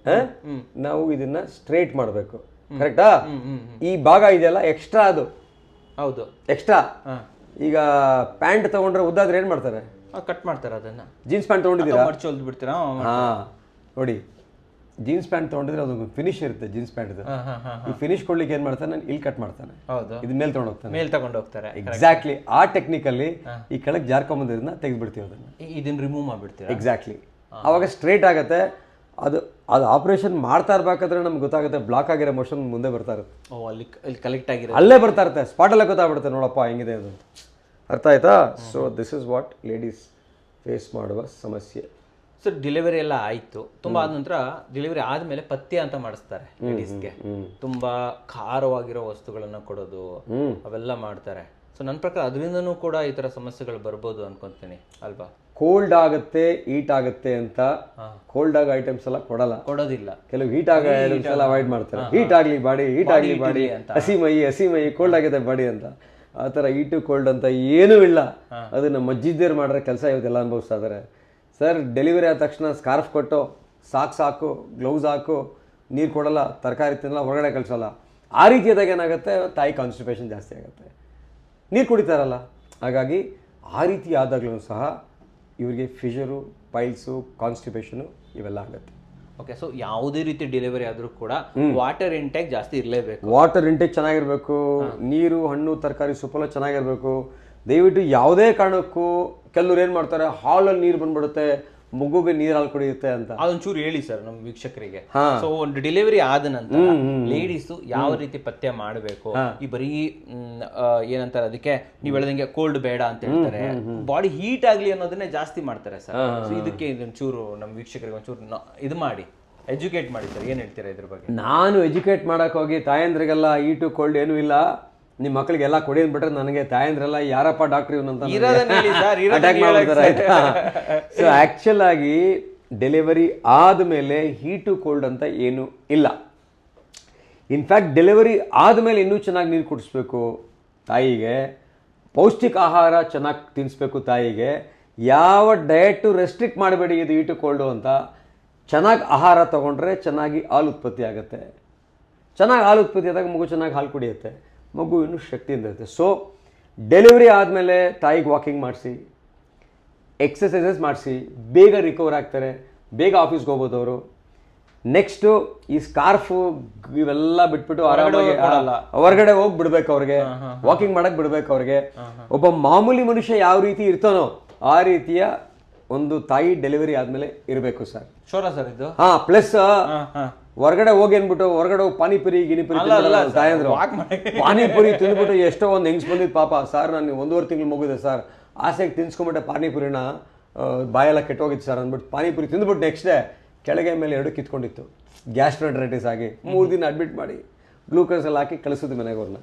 ಹ್ಮ್ ನಾವು ಇದನ್ನ ಸ್ಟ್ರೇಟ್ ಮಾಡಬೇಕು, ಕರೆಕ್ಟಾ? ಈ ಭಾಗ ಇದೆಯಲ್ಲ ಎಕ್ಸ್ಟ್ರಾ, ಅದು ಹೌದು ಎಕ್ಸ್ಟ್ರಾ. ಈಗ ಪ್ಯಾಂಟ್ ತಗೊಂಡ್ರೆ ಉದ್ದಾದ್ರೆ ಏನ್ ಮಾಡ್ತಾರೆ? ಕಟ್ ಮಾಡ್ತಾರೆ ಅದನ್ನ. Jeans pant ತಗೊಂಡಿದ್ದೀರಾ? ಮರ್ಚಿ ಹೊಲ್ದು ಬಿಡ್ತೀರಾ? ಹಾ ನೋಡಿ, ಜೀನ್ಸ್ ಪ್ಯಾಂಟ್ ತಗೊಂಡಿದ್ರೆ ಅದೊಂದು ಫಿನಿಶ್ ಇರುತ್ತೆ ಜೀನ್ಸ್ ಪ್ಯಾಂಟ್. ಈ ಫಿನಿಶ್ ಕೊಡ್ಲಿಕ್ಕೆ ಏನ್ ಮಾಡ್ತಾನೆ, ನಾನು ಇಲ್ಲಿ ಕಟ್ ಮಾಡ್ತಾನೆ, ಹೌದು, ಇದು ಮೇಲೆ ತಗೊಂಡು ಹೋಗ್ತಾನೆ, ಮೇಲ್ ತಗೊಂಡು ಹೋಗ್ತಾರೆ. ಎಕ್ಸಾಕ್ಟ್ಲಿ ಆ ಟೆಕ್ನಿಕಲ್ಲಿ ಈ ಕೆಳಗೆ ಜಾರ್ಕೊಂಬಂದಿರೋದನ್ನ ತೆಗೆದ್ಬಿಡ್ತೀವಿ ಅದನ್ನ, ಇದನ್ನ ರಿಮೂವ್ ಮಾಡ್ಬಿಡ್ತೀರಾ? ಎಕ್ಸಾಕ್ಟ್ಲಿ. ಅವಾಗ ಸ್ಟ್ರೇಟ್ ಆಗತ್ತೆ. ಅದು ಆಪರೇಷನ್ ಮಾಡ್ತಾ ಇರ್ಬೇಕಾದ್ರೆ ನಮ್ಗೆ ಗೊತ್ತಾಗುತ್ತೆ, ಬ್ಲಾಕ್ ಆಗಿರೋ ಮೋಷನ್ ಮುಂದೆ ಬರ್ತಾ ಇರುತ್ತೆ. ಅಲ್ಲಿ ಕಲೆಕ್ಟ್ ಆಗಿರೋ ಅಲ್ಲೇ ಬರ್ತಾ ಇರುತ್ತೆ, ಸ್ಪಾಟಲ್ಲೇ ಗೊತ್ತಾಗ್ಬಿಡುತ್ತೆ, ನೋಡಪ್ಪ ಹೆಂಗಿದೆ ಅದು. ಅರ್ಥ ಆಯ್ತಾ? So this is what ladies face ಮಾಡುವ ಸಮಸ್ಯೆ. ಸೊ ಡೆಲಿವರಿ ಎಲ್ಲ ಆಯ್ತು, ತುಂಬಾ ಆದ ನಂತರ ಡೆಲಿವರಿ ಆದ್ಮೇಲೆ ಪಥ್ಯ ಅಂತ ಮಾಡಿಸ್ತಾರೆ ಲೇಡೀಸ್ಗೆ. ತುಂಬಾ ಖಾರವಾಗಿರೋ ವಸ್ತುಗಳನ್ನ ಕೊಡೋದು ಅವೆಲ್ಲ ಮಾಡ್ತಾರೆ. ಸೊ ನನ್ನ ಪ್ರಕಾರ ಅದರಿಂದನೂ ಕೂಡ ಈ ತರ ಸಮಸ್ಯೆಗಳು ಬರ್ಬೋದು ಅನ್ಕೊಂತೀನಿ ಅಲ್ವಾ? ಕೋಲ್ಡ್ ಆಗುತ್ತೆ, ಹೀಟ್ ಆಗುತ್ತೆ ಅಂತ ಕೋಲ್ಡ್ ಆಗೋ ಐಟಮ್ಸ್ ಎಲ್ಲ ಕೊಡೋದಿಲ್ಲ. ಕೆಲವು ಹೀಟ್ ಆಗೋ ಐಟಮ್ಸ್ ಎಲ್ಲ ಅವಾಯ್ಡ್ ಮಾಡ್ತಾರೆ. ಹೀಟ್ ಆಗ್ಲಿ ಬಾಡಿ, ಹೀಟ್ ಆಗ್ಲಿ ಬಾಡಿ, ಹಸಿ ಮೈ ಕೋಲ್ಡ್ ಆಗಿದೆ ಬಾಡಿ ಅಂತ. ಆ ಥರ ಹೀಟು ಕೋಲ್ಡ್ ಅಂತ ಏನೂ ಇಲ್ಲ. ಅದನ್ನ ಮಜ್ಜಿದ್ದೇರು ಮಾಡ್ರೆ ಕೆಲಸ ಇವತ್ತೆಲ್ಲ ಅನುಭವಿಸ್ತಾ ಇದ್ದಾರೆ. ಸರ್, ಡೆಲಿವರಿ ಆದ ತಕ್ಷಣ ಸ್ಕಾರ್ಫ್ ಕೊಟ್ಟು ಸಾಕು, ಗ್ಲೌಸ್ ಹಾಕು, ನೀರು ಕೊಡಲ್ಲ, ತರಕಾರಿ ತಿನ್ನಲ್ಲ, ಹೊರಗಡೆ ಕಳಿಸಲ್ಲ. ಆ ರೀತಿಯಾದಾಗ ಏನಾಗುತ್ತೆ, ತಾಯಿ ಕಾನ್ಸ್ಟಿಪೇಷನ್ ಜಾಸ್ತಿ ಆಗುತ್ತೆ, ನೀರು ಕುಡಿತಾರಲ್ಲ. ಹಾಗಾಗಿ ಆ ರೀತಿ ಆದಾಗಲೂ ಸಹ ಇವರಿಗೆ ಫಿಷರು, ಪೈಲ್ಸು, ಕಾನ್ಸ್ಟಿಪೇಷನು ಇವೆಲ್ಲ ಆಗುತ್ತೆ. ಓಕೆ, ಸೊ ಯಾವುದೇ ರೀತಿ ಡೆಲಿವರಿ ಆದ್ರೂ ಕೂಡ ವಾಟರ್ ಇಂಟೇಕ್ ಜಾಸ್ತಿ ಇರಲೇಬೇಕು. ವಾಟರ್ ಇಂಟೇಕ್ ಚೆನ್ನಾಗಿರ್ಬೇಕು, ನೀರು, ಹಣ್ಣು, ತರಕಾರಿ, ಸೊಪ್ಪೆಲ್ಲ ಚೆನ್ನಾಗಿರ್ಬೇಕು. ದಯವಿಟ್ಟು ಯಾವುದೇ ಕಾರಣಕ್ಕೂ ಕೆಲವ್ರು ಏನು ಮಾಡ್ತಾರೆ, ಹಾಲಲ್ಲಿ ನೀರು ಬಂದ್ಬಿಡುತ್ತೆ, ಮಗುಗೆ ನೀರು ಹಾಲು ಕುಡಿಯುತ್ತೆ ಅಂತ. ಅದೊಂಚೂರು ಹೇಳಿ ಸರ್ ನಮ್ಮ ವೀಕ್ಷಕರಿಗೆ. ಸೊ ಒಂದು ಡೆಲಿವರಿ ಆದ ನಂತರ ಲೇಡೀಸು ಯಾವ ರೀತಿ ಪಥ್ಯ ಮಾಡಬೇಕು? ಈ ಬರೀ ಏನಂತಾರೆ ಅದಕ್ಕೆ, ನೀವು ಹೇಳ್ದಂಗೆ ಕೋಲ್ಡ್ ಬೇಡ ಅಂತ ಹೇಳ್ತಾರೆ, ಬಾಡಿ ಹೀಟ್ ಆಗ್ಲಿ ಅನ್ನೋದನ್ನೇ ಜಾಸ್ತಿ ಮಾಡ್ತಾರೆ ಸರ್. ಸೊ ಇದಕ್ಕೆ ಒಂಚೂರು ನಮ್ಮ ವೀಕ್ಷಕರಿಗೆ ಒಂಚೂರು ಇದು ಮಾಡಿ, ಎಜುಕೇಟ್ ಮಾಡಿ ಸರ್. ಏನ್ ಹೇಳ್ತೀರಾ ಇದ್ರ ಬಗ್ಗೆ? ನಾನು ಎಜುಕೇಟ್ ಮಾಡಕ್ ಹೋಗಿ ತಾಯಂದ್ರಿಗೆಲ್ಲ ಹೀಟು ಕೋಲ್ಡ್ ಏನೂ ಇಲ್ಲ, ನಿಮ್ಮ ಮಕ್ಕಳಿಗೆಲ್ಲ ಕೊಡಿ ಅಂದ್ಬಿಟ್ರೆ ನನಗೆ ತಾಯಂದ್ರೆಲ್ಲ ಯಾರಪ್ಪ ಡಾಕ್ಟ್ರ್ ಇವನಂತ ಅಟ್ಯಾಕ್ ಮಾಡ್ತಾರೆ, ಆಯ್ತಾ? ಸೊ ಆ್ಯಕ್ಚುಲ್ ಆಗಿ ಡೆಲಿವರಿ ಆದಮೇಲೆ ಹೀಟು ಕೋಲ್ಡ್ ಅಂತ ಏನೂ ಇಲ್ಲ. ಇನ್ಫ್ಯಾಕ್ಟ್ ಡೆಲಿವರಿ ಆದಮೇಲೆ ಇನ್ನೂ ಚೆನ್ನಾಗಿ ನೀರು ಕುಡಿಸ್ಬೇಕು ತಾಯಿಗೆ, ಪೌಷ್ಟಿಕ ಆಹಾರ ಚೆನ್ನಾಗಿ ತಿನ್ನಿಸ್ಬೇಕು ತಾಯಿಗೆ. ಯಾವ ಡಯಟು ರೆಸ್ಟ್ರಿಕ್ಟ್ ಮಾಡಬೇಡಿ ಇದು ಹೀಟು ಕೋಲ್ಡು ಅಂತ. ಚೆನ್ನಾಗಿ ಆಹಾರ ತೊಗೊಂಡ್ರೆ ಚೆನ್ನಾಗಿ ಹಾಲು ಉತ್ಪತ್ತಿ ಆಗುತ್ತೆ. ಚೆನ್ನಾಗಿ ಹಾಲು ಉತ್ಪತ್ತಿ ಆದಾಗ ಮಗು ಚೆನ್ನಾಗಿ ಹಾಲು ಕುಡಿಯುತ್ತೆ, ಮಗು ಇನ್ನೂ ಶಕ್ತಿಯಿಂದ ಇರುತ್ತೆ. ಸೊ ಡೆಲಿವರಿ ಆದಮೇಲೆ ತಾಯಿಗೆ ವಾಕಿಂಗ್ ಮಾಡಿಸಿ, ಎಕ್ಸಸೈಸಸ್ ಮಾಡಿಸಿ, ಬೇಗ ರಿಕವರ್ ಆಗ್ತಾರೆ, ಬೇಗ ಆಫೀಸ್ಗೆ ಹೋಗ್ಬೋದು ಅವರು. ನೆಕ್ಸ್ಟು ಈ ಸ್ಕಾರ್ಫು ಇವೆಲ್ಲ ಬಿಟ್ಬಿಟ್ಟು ಆರಾಮಾಗಿ ಹೊರಗಡೆ ಹೋಗಿ ಬಿಡ್ಬೇಕು ಅವ್ರಿಗೆ, ವಾಕಿಂಗ್ ಮಾಡಕ್ಕೆ ಬಿಡ್ಬೇಕು ಅವ್ರಿಗೆ. ಒಬ್ಬ ಮಾಮೂಲಿ ಮನುಷ್ಯ ಯಾವ ರೀತಿ ಇರ್ತಾನೋ ಆ ರೀತಿಯ ಒಂದು ತಾಯಿ ಡೆಲಿವರಿ ಆದಮೇಲೆ ಇರಬೇಕು ಸರ್. ಶೋರಾ ಸರ್ ಇದು? ಹಾಂ, ಪ್ಲಸ್ ಹೊರಗಡೆ ಹೋಗಿ ಅನ್ಬಿಟ್ಟು ಹೊರಗಡೆ ಹೋಗಿ ಪಾನಿಪುರಿ ತಾಯಂದ್ರು ಪಾನಿಪುರಿ ತಿಂದ್ಬಿಟ್ಟು ಎಷ್ಟೋ ಒಂದು ಹೆಂಗ್ಸ್ ಬಂದಿದ್ದು ಪಾಪ. ಸರ್ ನಾನು 1.5 ತಿಂಗಳು ಮುಗಿದೆ ಸರ್, ಆಸೆಗೆ ತಿನ್ಸ್ಕೊಂಬಿಟ್ಟೆ ಪಾನಿಪುರಿನ, ಬಾಯೆಲ್ಲ ಕೆಟ್ಟೋಗಿತ್ತು ಸರ್ ಅಂದ್ಬಿಟ್ಟು ಪಾನಿಪುರಿ ತಿಂದ್ಬಿಟ್ಟು ನೆಕ್ಸ್ಟ್ ಡೇ ಕೆಳಗೆ ಮೇಲೆ 2 ಕಿತ್ಕೊಂಡಿತ್ತು, ಗ್ಯಾಸ್ಟ್ರೈಟಿಸ್ ಆಗಿ 3 ದಿನ ಅಡ್ಮಿಟ್ ಮಾಡಿ ಗ್ಲೂಕೋಸ್ ಎಲ್ಲ ಹಾಕಿ ಕಳಿಸಿದ್ರು ಮನೆಗೆ ಅವ್ರನ್ನ.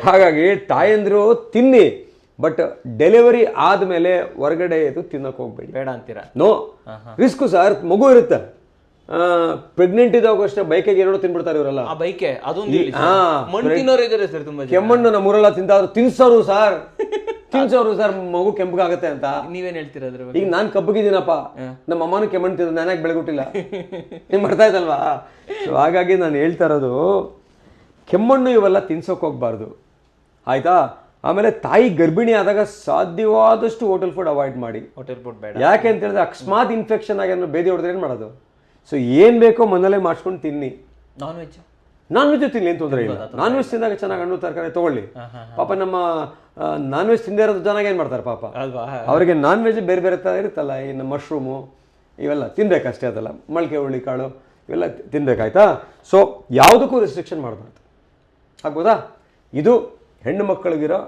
ಹಾಗಾಗಿ ತಾಯಂದ್ರು ತಿನ್ನಿ, ಬಟ್ ಡೆಲಿವರಿ ಆದಮೇಲೆ ಹೊರಗಡೆ ಇದು ತಿನ್ನಕ್ಕೆ ಹೋಗ್ಬೇಡಿ, ಬೇಡ ಅಂತೀರಾ? ನೋ ರಿಸ್ಕು ಸರ್, ಮಗು ಇರುತ್ತೆ. ಪ್ರೆಗ್ನೆಂಟ್ ಇದ್ದಾಗ ಅಷ್ಟೇ ಬೈಕಿಗೆ ಏನೋ ತಿನ್ಬಿಡ್ತಾರೆ ಇವರೆಲ್ಲ. ಕೆಮ್ಮಣ್ಣು ನಮ್ಮೂರೆಲ್ಲ ತಿನ್ಸೋರು ಸರ್, ಮಗು ಕೆಂಪಗಾಗತ್ತೆ ಅಂತ. ನೀವೇನ್ ಹೇಳ್ತೀರಾ? ಈಗ ನಾನ್ ಕಬ್ಬಗಿದ್ದೀನಪ್ಪ, ನಮ್ಮ ಅಮ್ಮನೂ ಕೆಮ್ಮಣ್ಣು ತಿಂದ, ನಾನಾಗಿ ಬೆಳಗುಟ್ಟಿಲ್ಲ, ನಿಮ್ಗೆ ಬರ್ತಾ ಇದ್ದಲ್ವಾ? ಸೊ ಹಾಗಾಗಿ ನಾನು ಹೇಳ್ತಾ ಇರೋದು, ಕೆಮ್ಮಣ್ಣು ಇವೆಲ್ಲ ತಿನ್ಸೋಕೆ ಹೋಗ್ಬಾರ್ದು, ಆಯ್ತಾ? ಆಮೇಲೆ ತಾಯಿ ಗರ್ಭಿಣಿ ಆದಾಗ ಸಾಧ್ಯವಾದಷ್ಟು ಹೋಟೆಲ್ ಫುಡ್ ಅವಾಯ್ಡ್ ಮಾಡಿ. ಹೋಟೆಲ್ ಫುಡ್ ಬೇಡ. ಯಾಕೆ ಅಂತ ಹೇಳಿದ್ರೆ ಅಕಸ್ಮಾತ್ ಇನ್ಫೆಕ್ಷನ್ ಆಗಿ ಬೇದಿ ಹೊಡೆದ್ರೆ ಏನು ಮಾಡೋದು? ಸೊ ಏನು ಬೇಕೋ ಮನೇಲೆ ಮಾಡಿಸ್ಕೊಂಡು ತಿನ್ನಿ. ನಾನ್ ವೆಜ್ ತಿನ್ನಿ, ಏನು ತೊಂದರೆ ಇಲ್ಲ. ನಾನ್ ವೆಜ್ ತಿಂದಾಗ ಚೆನ್ನಾಗಿ ಹಣ್ಣು ತರಕಾರಿ ತೊಗೊಳ್ಳಿ. ಪಾಪ ನಮ್ಮ ನಾನ್ ವೆಜ್ ತಿಂದೇ ಇರೋದು ಚೆನ್ನಾಗಿ ಏನು ಮಾಡ್ತಾರೆ ಪಾಪ, ಅವರಿಗೆ ನಾನ್ ವೆಜ್ ಬೇರೆ ಬೇರೆ ಥರ ಇರುತ್ತಲ್ಲ, ಇನ್ನು ಮಶ್ರೂಮು ಇವೆಲ್ಲ ತಿನ್ಬೇಕಷ್ಟೇ, ಅದೆಲ್ಲ ಮೊಳಕೆ ಹುರುಳಿ ಕಾಳು ಇವೆಲ್ಲ ತಿನ್ಬೇಕಾಯ್ತಾ? ಸೊ ಯಾವುದಕ್ಕೂ ರೆಸ್ಟ್ರಿಕ್ಷನ್ ಮಾಡಬಾರ್ದು, ಆಗ್ಬೋದಾ? ಇದು ಹೆಣ್ಣು ಮಕ್ಕಳಿಗಿರೋ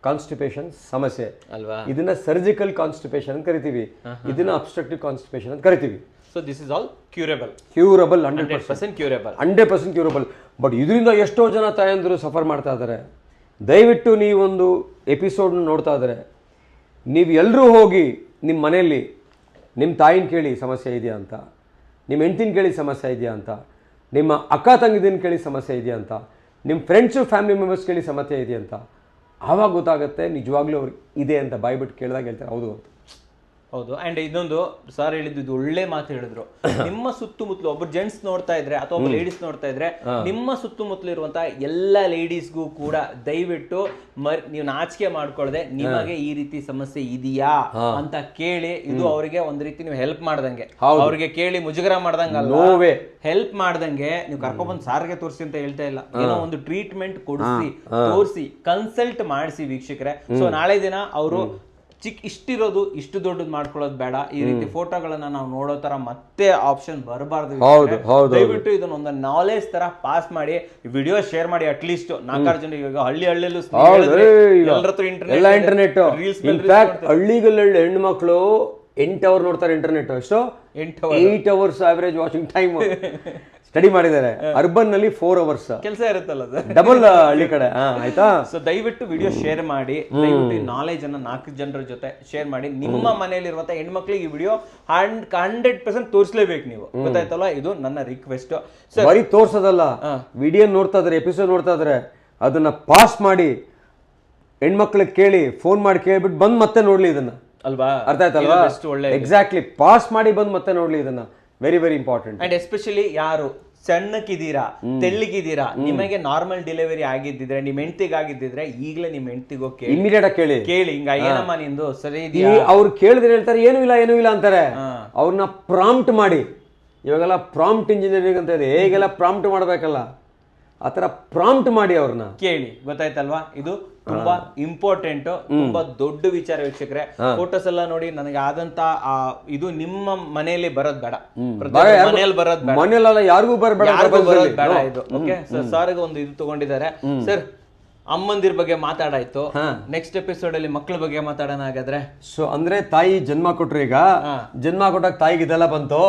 ಕಾನ್ಸ್ಟಿಪೇಷನ್ ಸಮಸ್ಯೆ ಅಲ್ವಾ? ಇದನ್ನ ಸರ್ಜಿಕಲ್ ಕಾನ್ಸ್ಟಿಪೇಷನ್ ಅಂತ ಕರಿತೀವಿ, ಇದನ್ನ ಅಬ್ಸ್ಟ್ರಕ್ಟಿವ್ ಕಾನ್ಸ್ಟಿಪೇಷನ್ ಅಂತ ಕರಿತೀವಿ. So this is all curable. 100% curable. But ಇದರಿಂದ ಎಷ್ಟೋ ಜನ ತಾಯಂದಿರು ಸಫರ್ ಮಾಡ್ತಾ ಇದ್ದಾರೆ. ದಯವಿಟ್ಟು ನೀವೊಂದು ಎಪಿಸೋಡ್ ನೋಡ್ತಾ ಇದ್ದಾರೆ, ನೀವು ಎಲ್ಲರೂ ಹೋಗಿ ನಿಮ್ಮ ಮನೆಯಲ್ಲಿ ನಿಮ್ಮ ತಾಯಿನ ಕೇಳಿ ಸಮಸ್ಯೆ ಇದೆಯಾ ಅಂತ, ನಿಮ್ಮ ಹೆಂಡ್ತಿನ ಕೇಳಿ ಸಮಸ್ಯೆ ಇದೆಯಾ ಅಂತ, ನಿಮ್ಮ ಅಕ್ಕ ತಂಗಿದಿನ ಕೇಳಿ ಸಮಸ್ಯೆ ಇದೆಯಾ ಅಂತ, ನಿಮ್ಮ ಫ್ರೆಂಡ್ಸು ಫ್ಯಾಮಿಲಿ ಮೆಂಬರ್ಸ್ ಕೇಳಿ ಸಮಸ್ಯೆ ಇದೆಯಾ ಅಂತ. ಆವಾಗ ಗೊತ್ತಾಗುತ್ತೆ ನಿಜವಾಗ್ಲೂ ಅವ್ರಿಗೆ ಇದೆ ಅಂತ. ಬಾಯ್ಬಿಟ್ಟು ಕೇಳಿದಾಗ ಹೇಳ್ತಾರೆ ಹೌದು ಅಂತ. ಹೌದು. ಅಂಡ್ ಇನ್ನೊಂದು ಸರ್ ಹೇಳಿದ್ದು ಇದು ಒಳ್ಳೆ ಮಾತು ಹೇಳಿದ್ರು. ನಿಮ್ಮ ಸುತ್ತಮುತ್ತಲು ಒಬ್ಬ ಜೆಂಟ್ಸ್ ನೋಡ್ತಾ ಇದ್ರೆ ಅಥವಾ ಒಬ್ಬ ಲೇಡೀಸ್ ನೋಡ್ತಾ ಇದ್ರೆ ನಿಮ್ಮ ಸುತ್ತಮುತ್ತಲು ಇರುವಂತಹ ಎಲ್ಲಾ ಲೇಡೀಸ್ಗೂ ಕೂಡ ದಯವಿಟ್ಟು ನೀವು ನಾಚಿಕೆ ಮಾಡ್ಕೊಳ್ದೆ ನಿಮಗೆ ಈ ರೀತಿ ಸಮಸ್ಯೆ ಇದೆಯಾ ಅಂತ ಕೇಳಿ, ಇದು ಅವರಿಗೆ ಒಂದ್ ರೀತಿ ನೀವು ಹೆಲ್ಪ್ ಮಾಡ್ದಂಗೆ, ಅವ್ರಿಗೆ ಕೇಳಿ ಮುಜುಗರ ಮಾಡ್ದಂಗಲ್ಲ, ಹೆಲ್ಪ್ ಮಾಡ್ದಂಗೆ. ನೀವು ಕರ್ಕೊಂಡ್ಬಂದು ಸಾರಿಗೆ ತೋರಿಸಿ ಅಂತ ಹೇಳ್ತಾ ಇಲ್ಲ, ಏನೋ ಒಂದು ಟ್ರೀಟ್ಮೆಂಟ್ ಕೊಡಿಸಿ ತೋರಿಸಿ ಕನ್ಸಲ್ಟ್ ಮಾಡಿಸಿ ವೀಕ್ಷಕರೇ. ಸೊ ನಾಳೆ ದಿನ ಅವರು ಇಷ್ಟಿರೋದು ಇಷ್ಟು ದೊಡ್ಡದು ಮಾಡ್ಕೊಳ್ಳೋದು ಬೇಡ, ಈ ರೀತಿ ಫೋಟೋಗಳನ್ನ ನಾವು ನೋಡೋ ತರ ಮತ್ತೆ ಆಪ್ಷನ್ ಬರಬಾರ್ದು. ದಯವಿಟ್ಟು ಇದನ್ನ ಒಂದು ನಾಲೆಜ್ ತರ ಪಾಸ್ ಮಾಡಿ, ವಿಡಿಯೋ ಶೇರ್ ಮಾಡಿ. ಅಟ್ಲೀಸ್ಟ್ 4-6 ಜನ ಇವಾಗ ಹಳ್ಳಿಯಲ್ಲೂ ಇಂಟರ್ನೆಟ್ ಇನ್ಫ್ಯಾಕ್ಟ್ ಹಳ್ಳಿಗಳಲ್ಲಿ ಹೆಣ್ಣು ಮಕ್ಕಳು 8 ಅವರ್ ನೋಡ್ತಾರೆ ಇಂಟರ್ನೆಟ್. ಎಷ್ಟು 8 hours average watching time study ಮಾಡಿದ್ದಾರೆ. ಅರ್ಬನ್ ನಲ್ಲಿ 4 ಅವರ್ಸ್ ಕೆಲಸ ಇರುತ್ತಲ್ಲ, ಡಬಲ್ ಹಳ್ಳಿ ಕಡೆ. ಆಯ್ತಾ? ಸೊ ದಯವಿಟ್ಟು ವಿಡಿಯೋ ಶೇರ್ ಮಾಡಿ, ದಯವಿಟ್ಟು ಈ ನಾಲೆಜ್ ಅನ್ನ 4 ಜನರ ಜೊತೆ ಶೇರ್ ಮಾಡಿ. ನಿಮ್ಮ ಮನೆಯಲ್ಲಿರುವಂತ ಹೆಣ್ಮಕ್ಳಿಗೆ ಈ ವಿಡಿಯೋ 100% ತೋರಿಸಲೇಬೇಕು ನೀವು, ಗೊತ್ತಾಯ್ತಲ್ಲ? ಇದು ನನ್ನ ರಿಕ್ವೆಸ್ಟ್. ಬರೀ ತೋರ್ಸೋದಲ್ಲ, ವಿಡಿಯೋ ನೋಡ್ತಾ ಇದ್ರೆ, ಎಪಿಸೋಡ್ ನೋಡ್ತಾ ಇದ್ರೆ ಅದನ್ನ ಪಾಸ್ ಮಾಡಿ ಹೆಣ್ಮಕ್ಳಿಗೆ ಕೇಳಿ, ಫೋನ್ ಮಾಡಿ ಕೇಳ್ಬಿಟ್ಟು ಬಂದ್ ಮತ್ತೆ ನೋಡ್ಲಿ ಇದನ್ನ, ಅಲ್ವಾ? ಅರ್ಥ ಆಯ್ತಲ್ವಾ? ಎಕ್ಸಾಕ್ಟ್ಲಿ, ಪಾಸ್ ಮಾಡಿ ಬಂದ್ ಮತ್ತೆ ನೋಡ್ಲಿ ಇದನ್ನ. Very very important. And especially ಯಾರು ಸಣ್ಣಕ್ಕಿದ್ದೀರಾ, ತೆಳ್ಳಿಗಿದ್ದೀರಾ, ನಿಮಗೆ ನಾರ್ಮಲ್ ಡೆಲಿವರಿ ಆಗಿದ್ದಿದ್ರೆ, ನಿಮ್ ಹೆಂಡತಿಗೆ ಆಗಿದ್ದಿದ್ರೆ ಈಗಲೇ ನಿಮ್ ಹೆಂಡತಿಗೋ ಇಮಿಡಿಯೇಟ್ ಆಗಿ ಕೇಳಿ ಹಿಂಗ ಏನಮ್ಮ ನಿಂದು ಸರಿ ಇದೆಯಾ? ಅವ್ರು ಕೇಳಿದ್ರೆ ಹೇಳ್ತಾರೆ ಏನೂ ಇಲ್ಲ ಅಂತಾರೆ. ಅವ್ರನ್ನ ಪ್ರಾಂಪ್ಟ್ ಮಾಡಿ. ಇವಾಗೆಲ್ಲ ಪ್ರಾಂಪ್ಟ್ ಇಂಜಿನಿಯರಿಂಗ್ ಅಂತ ಇದೆ, ಹೇಗೆಲ್ಲ ಪ್ರಾಂಪ್ಟ್ ಮಾಡ್ಬೇಕಲ್ಲ ಆ ತರ ಪ್ರಾಂಪ್ಟ್ ಮಾಡಿ ಅವ್ರನ್ನ ಕೇಳಿ, ಗೊತ್ತಾಯ್ತಲ್ವಾ? ಇದು ತುಂಬಾ ಇಂಪಾರ್ಟೆಂಟ್, ತುಂಬಾ ದೊಡ್ಡ ವಿಚಾರ ವೀಕ್ಷಕರೇ. ಫೋಟೋಸ್ ಎಲ್ಲ ನೋಡಿ ನನಗೆ ಆದಂತ ಇದು ನಿಮ್ಮ ಮನೆಯಲ್ಲಿ ಬರೋದ್ ಬೇಡ, ಮನೆಯಲ್ಲಿ ಬರೋದ್ ಬೇಡ, ಮನೆಯಲ್ಲ ಯಾರಿಗೂ ಬರೋದ್ ಬೇಡ ಇದು. ಓಕೆ ಸರ್ಗೆ ಒಂದು ಇದು ತಗೊಂಡಿದ್ದಾರೆ. ಸರ್, ಅಮ್ಮಂದಿರ ಬಗ್ಗೆ ಮಾತಾಡಾಯ್ತು, ನೆಕ್ಸ್ಟ್ ಎಪಿಸೋಡ್ ಅಲ್ಲಿ ಮಕ್ಕಳ ಬಗ್ಗೆ ಮಾತಾಡೋಣ ಹಾಗಾದ್ರೆ. ಸೊ ಅಂದ್ರೆ ತಾಯಿ ಜನ್ಮ ಕೊಟ್ರು, ಈಗ ಜನ್ಮ ಕೊಟ್ಟಾಗ ತಾಯಿಗೆ ಇದೆಲ್ಲ ಬಂತು,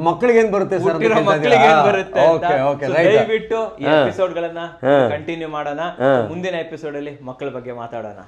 ಮಕ್ಕಳಿಗೆ ಏನ್ ಬರುತ್ತೆ ಸರ್? ದಯವಿಟ್ಟು ಈ ಎಪಿಸೋಡ್ ಗಳನ್ನ ಕಂಟಿನ್ಯೂ ಮಾಡೋಣ. ಮುಂದಿನ ಎಪಿಸೋಡ್ ಅಲ್ಲಿ ಮಕ್ಕಳ ಬಗ್ಗೆ ಮಾತಾಡೋಣ.